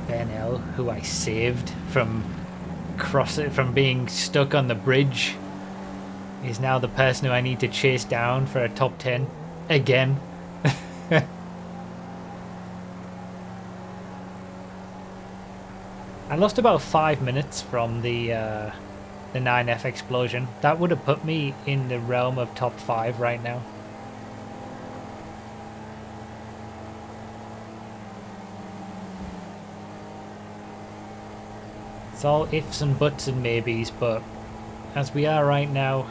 Ben L, who I saved from being stuck on the bridge, is now the person who I need to chase down for a top 10 again. I lost about 5 minutes from the 9F explosion. That would have put me in the realm of top 5 right now. It's all ifs and buts and maybes, but as we are right now,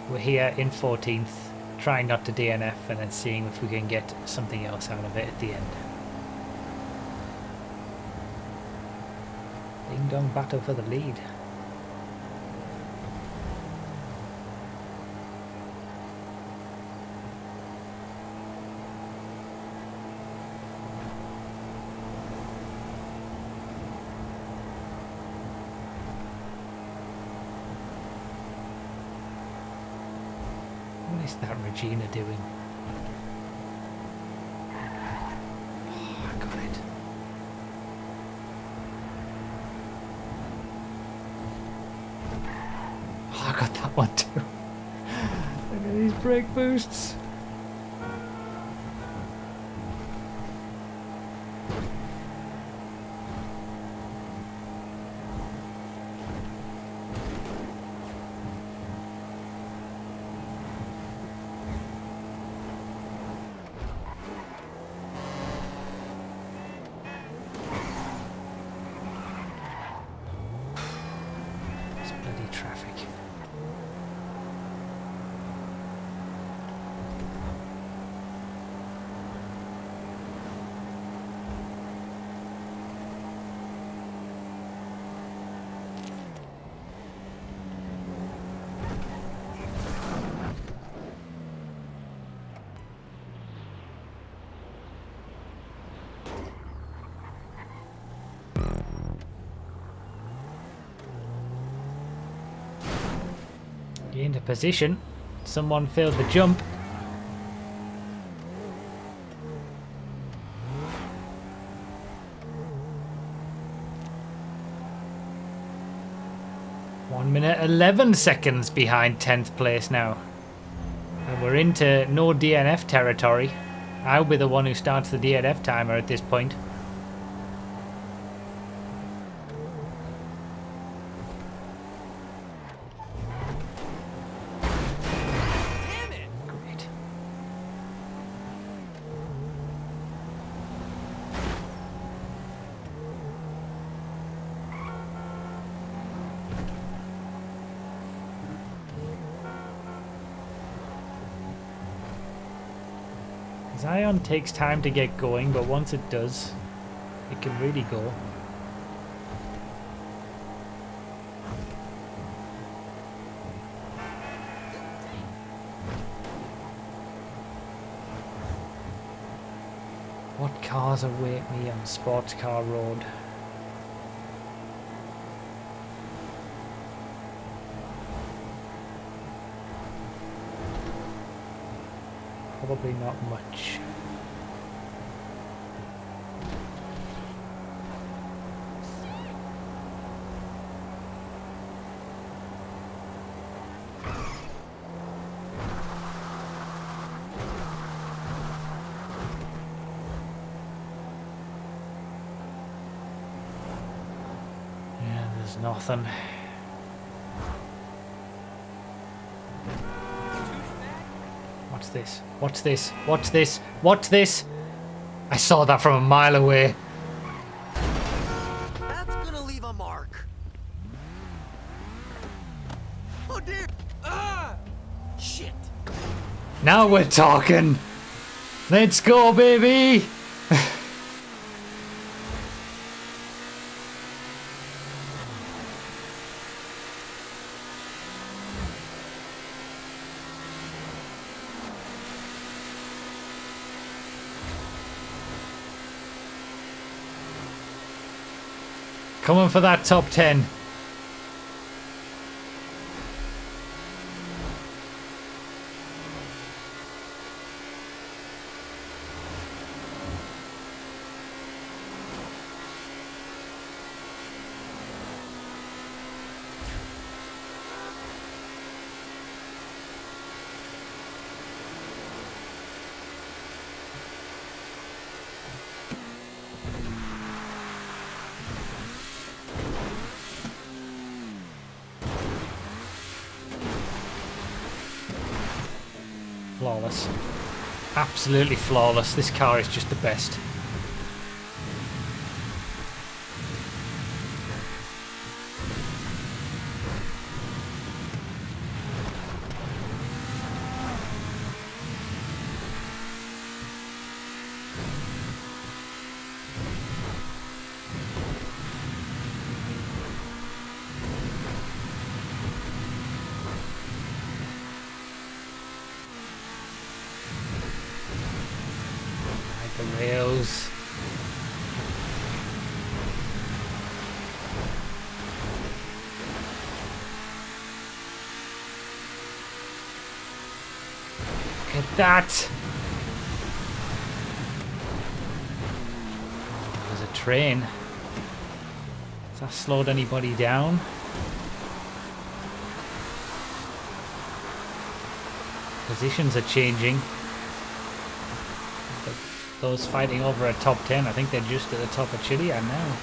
we're here in 14th, trying not to DNF and then seeing if we can get something else out of it at the end. Ding dong battle for the lead. What is that Regina doing? Oh, I got it. Oh, I got that one too. Look at these brake boosts. This bloody traffic. Into position. Someone failed the jump. One minute 11 seconds behind 10th place now. And we're into no DNF territory. I'll be the one who starts the DNF timer at this point. Zion takes time to get going, but once it does, it can really go. What cars await me on Sports Car Road? Probably not much. There's nothing. What's this? What's this? What's this? What's this? I saw that from a mile away. That's gonna leave a mark. Oh dear! Ah! Shit! Now we're talking. Let's go, baby. Coming for that top 10. Flawless. Absolutely flawless. This car is just the best. The rails. Look at that. There's a train. Has that slowed anybody down? Positions are changing. Those fighting over a top 10, I think they're just at the top of Chiliad now.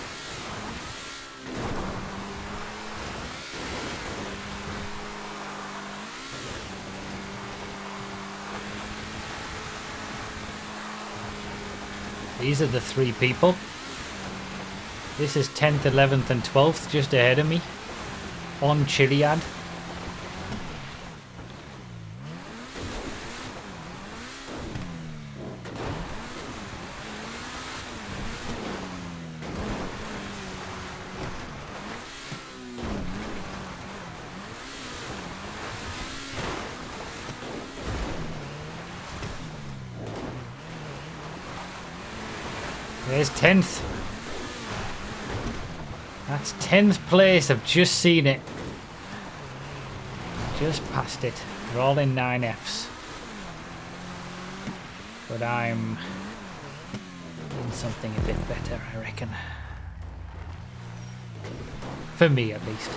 These are the three people. This is 10th, 11th and 12th just ahead of me on Chiliad. There's 10th. That's 10th place. I've just seen it. Just past it. They're all in 9Fs. But I'm in something a bit better, I reckon. For me, at least.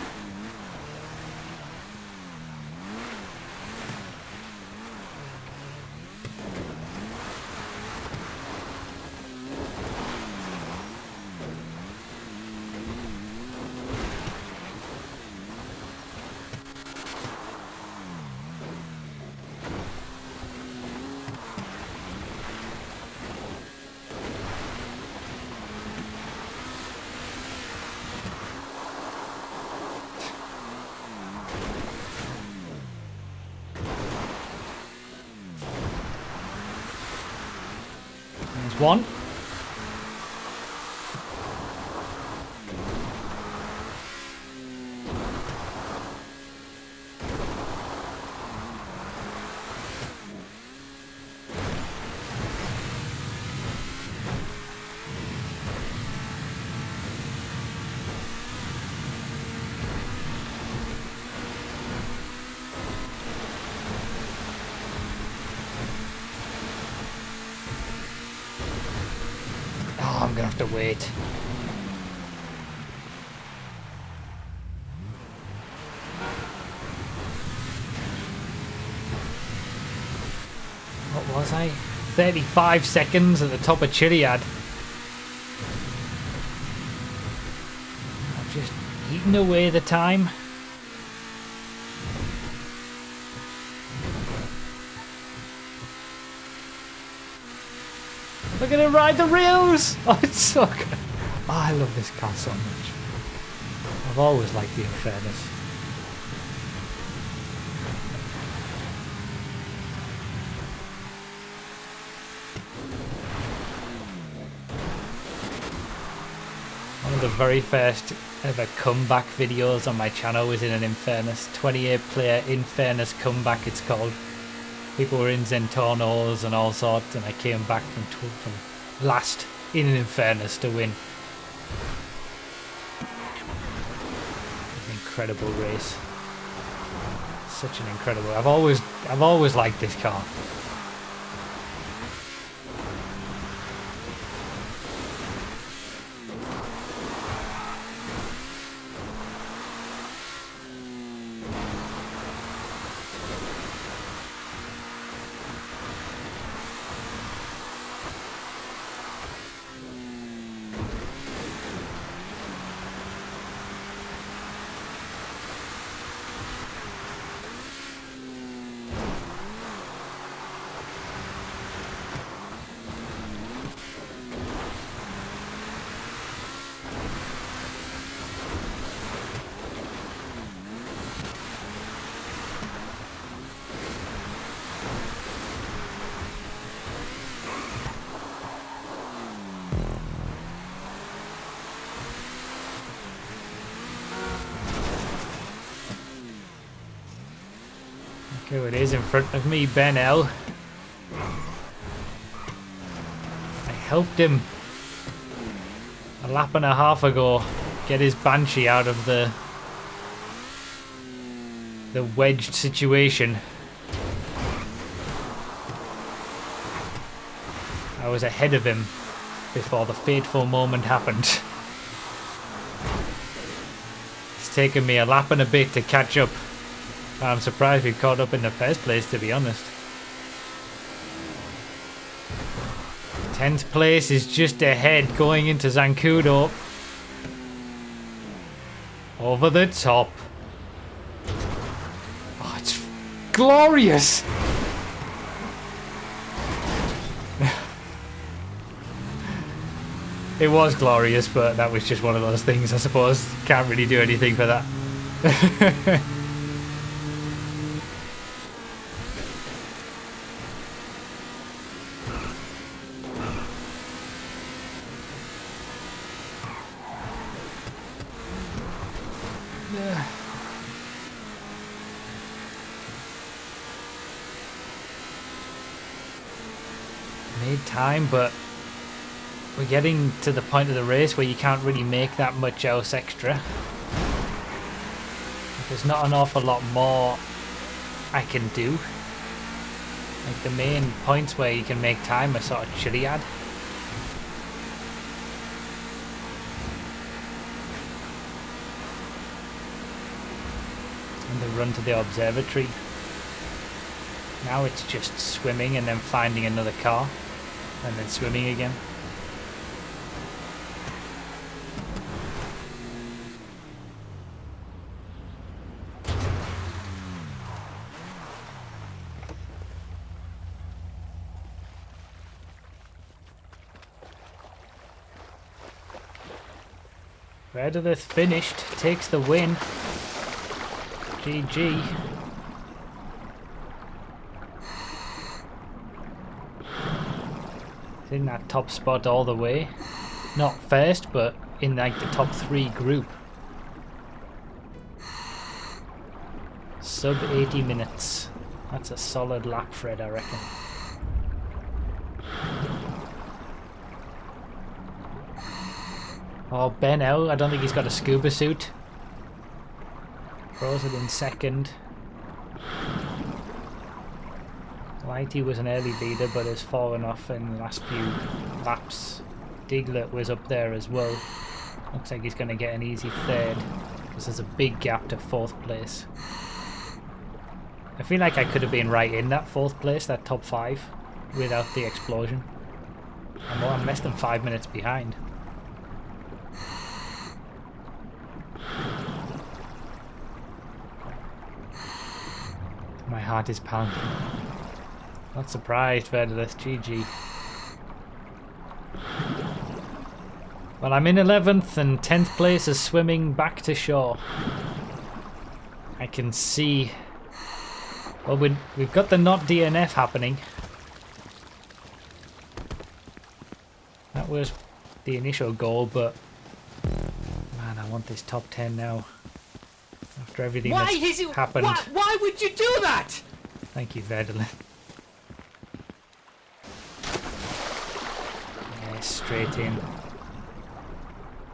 There's one. I'm gonna have to wait. What was I? 35 seconds at the top of Chiliad. I've just Eating away the time. Look at him ride the rails! Oh, it's so good. Oh, I love this car so much. I've always liked the Infernus. One of the very first ever comeback videos on my channel was in an Infernus. 28 player Infernus comeback it's called. People were in Zentornos and all sorts, and I came back from last in an Infernus to win. An incredible race. Such an incredible. I've always liked this car. Here it is in front of me, Ben L. I helped him a lap and a half ago get his Banshee out of the wedged situation. I was ahead of him before the fateful moment happened. It's taken me a lap and a bit to catch up. I'm surprised we caught up in the first place, to be honest. 10th place is just ahead going into Zancudo. Over the top. Oh, it's glorious! It was glorious, but that was just one of those things, I suppose. Can't really do anything for that. Made time, but we're getting to the point of the race where you can't really make that much else extra. There's not an awful lot more I can do. Like the main points where you can make time are sort of Chiliad. And the run to the observatory. Now it's just swimming and then finding another car. And then swimming again. Redolith finished, takes the win. GG. In that top spot all the way. Not first, but in like the top 3 group. Sub 80 minutes. That's a solid Lapfred, I reckon. Oh, Ben L, I don't think he's got a scuba suit. Throws it in second. Whitey was an early leader but has fallen off in the last few laps. Diglett was up there as well. Looks like he's going to get an easy third because there's a big gap to 4th place. I feel like I could have been right in that 4th place, that top 5, without the explosion. I'm less than 5 minutes behind. My heart is pounding. Not surprised, Verdalith. GG. Well, I'm in 11th and 10th place is swimming back to shore. I can see... Well, we've got the not DNF happening. That was the initial goal, but... Man, I want this top 10 now. After everything that's happened. Why would you do that? Thank you, Verdalin. Yeah, straight in.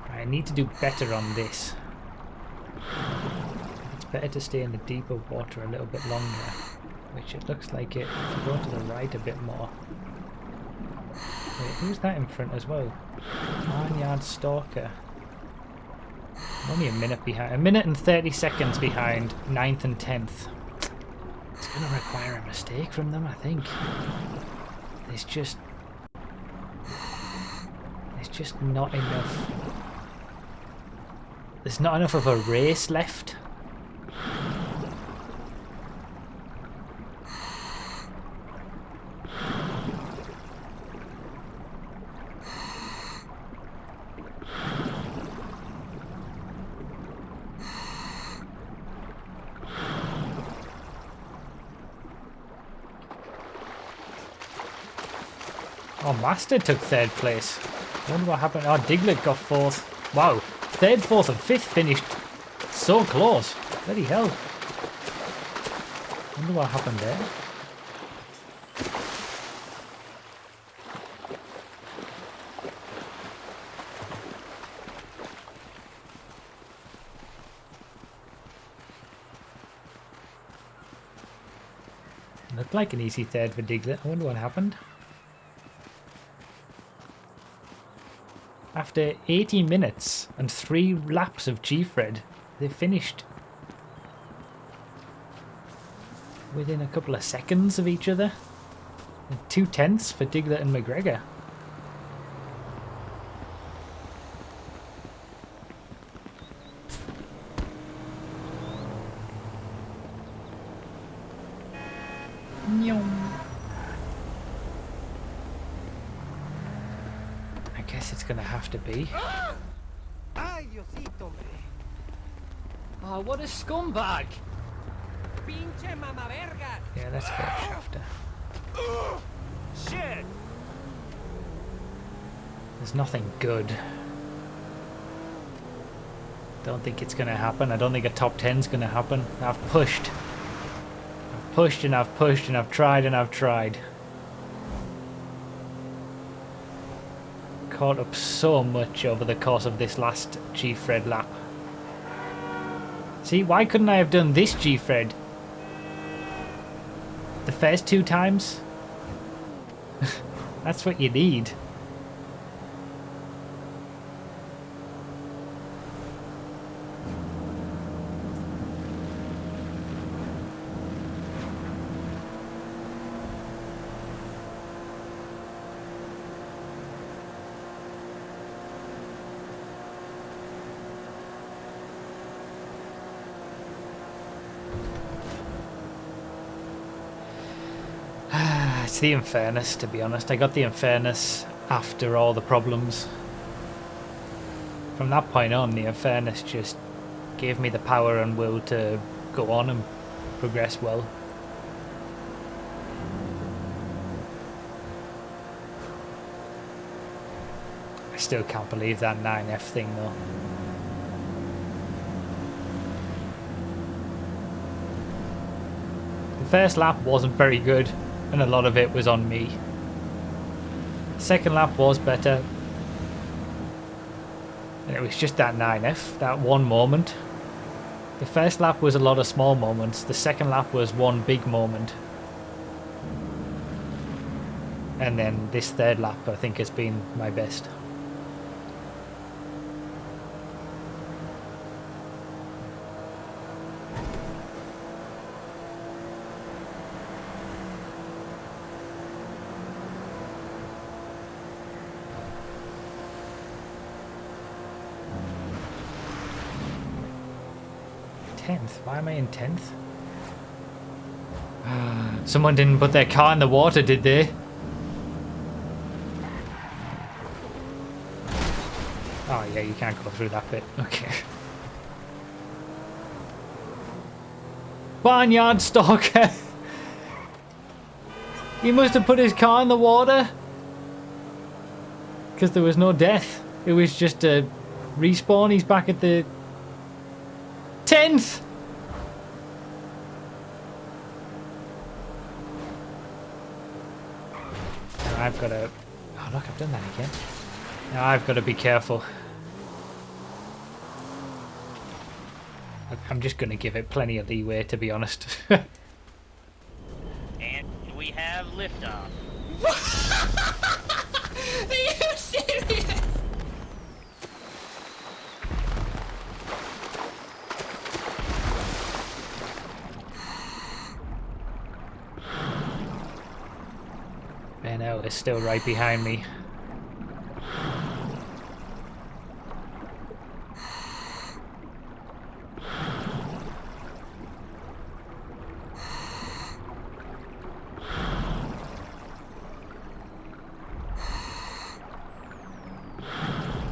I need to do better on this. It's better to stay in the deeper water a little bit longer, which it looks like it. If you go to the right a bit more. Wait, who's that in front as well? Barnyard Stalker. I'm only a minute behind. A minute and 30 seconds behind 9th and 10th. It's going to require a mistake from them, I think. There's just not enough. There's not enough of a race left. Oh, Master took 3rd place. I wonder what happened. Oh, Diglett got 4th. Wow. 3rd, 4th and 5th finished so close. Bloody hell. Wonder what happened there. Looked like an easy 3rd for Diglett. I wonder what happened. After 80 minutes and 3 laps of Gfred, they finished within a couple of seconds of each other. And 2/10 for Diglett and McGregor. Gonna have to be. Oh, what a scumbag! Yeah, let's go Shafter. Shit! There's nothing good. Don't think it's gonna happen. I don't think a top 10's gonna happen. I've pushed. I've pushed and I've pushed and I've tried and I've tried. Caught up so much over the course of this last Gfred lap. See, why couldn't I have done this Gfred the first 2 times? That's what you need. It's the Infernus, to be honest. I got the Infernus after all the problems. From that point on, the Infernus just gave me the power and will to go on and progress well. I still can't believe that 9F thing though. The first lap wasn't very good. And a lot of it was on me. Second lap was better. And it was just that 9F, that one moment. The first lap was a lot of small moments. The second lap was one big moment. And then this 3rd lap, I think, has been my best. Why am I in 10th? Someone didn't put their car in the water, did they? Oh yeah, you can't go through that bit. Okay. Barnyard stalker. He must have put his car in the water. Because there was no death. It was just a respawn. He's back at the 10th. I've got to... Oh look, I've done that again. Now I've got to be careful. I'm just going to give it plenty of leeway, to be honest. And we have liftoff. Are you serious? Benno is still right behind me.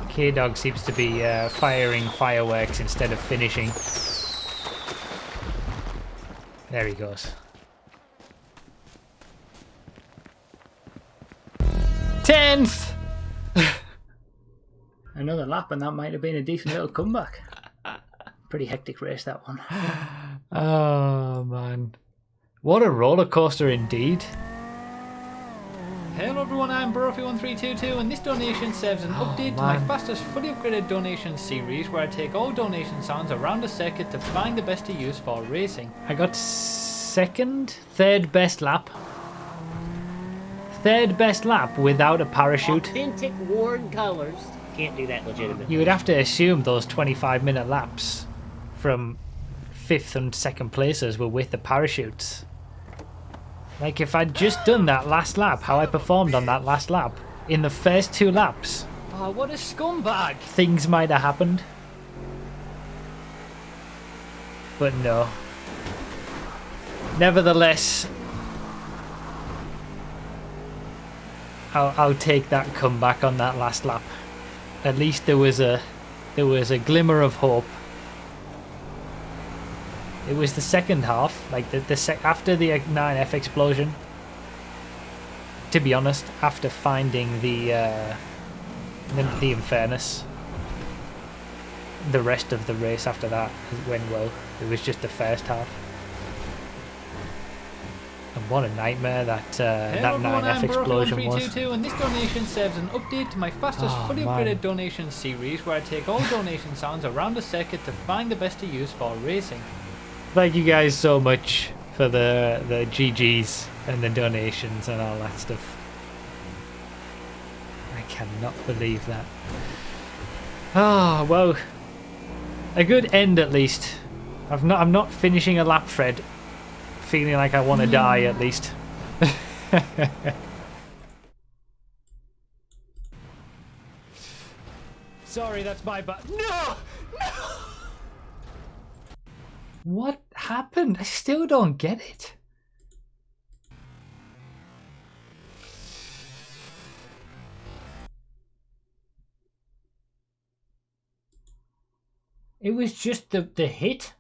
K-Dog seems to be firing fireworks instead of finishing. There he goes. 10th! Another lap, and that might have been a decent little comeback. Pretty hectic race, that one. Oh, man. What a roller coaster indeed. Hello everyone, I'm Broughy1322 and this donation serves an update to my fastest fully upgraded donation series where I take all donation sounds around the circuit to find the best to use for racing. I got third best lap. Third best lap without a parachute. Authentic worn colors. Can't do that legitimately. You would have to assume those 25-minute laps from 5th and 2nd places were with the parachutes. Like, if I'd just done that last lap, how I performed on that last lap, in the first 2 laps, Oh, what a scumbag! things might have happened. But no. Nevertheless, I'll take that comeback on that last lap. At least there was a glimmer of hope. It was the second half, like after the 9F explosion. To be honest, after finding the Infernus, the rest of the race after that went well. It was just the first half. And what a nightmare that that 9F explosion was. And this donation serves an update to my fastest fully upgraded donation series where I take all donation sounds around the circuit to find the best to use for racing. Thank you guys so much for the GGs and the donations and all that stuff. I cannot believe that. Oh, well, a good end at least. I'm not finishing a Lapfred feeling like I want to die at least. Sorry, that's my bad. No! No! What happened? I still don't get it. It was just the hit.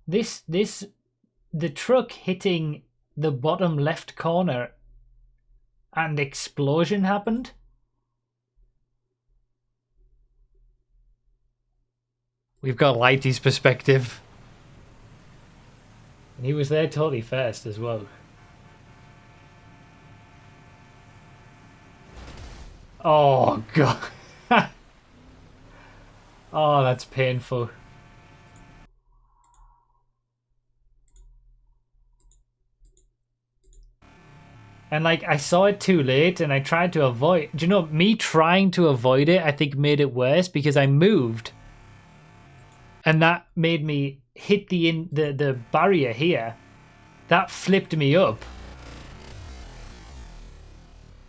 The truck hitting the bottom left corner and explosion happened. We've got Lighty's perspective. And he was there totally first as well. Oh, God. Oh, that's painful. And like, I saw it too late and I tried to avoid... Do you know, me trying to avoid it, I think made it worse because I moved. And that made me hit the barrier here. That flipped me up.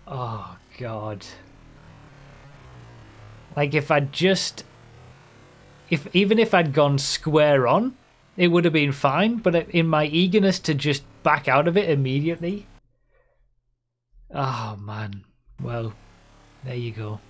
Oh, God. Like, if I'd just... Even if I'd gone square on, it would have been fine, but in my eagerness to just back out of it immediately. Oh man. Well, there you go.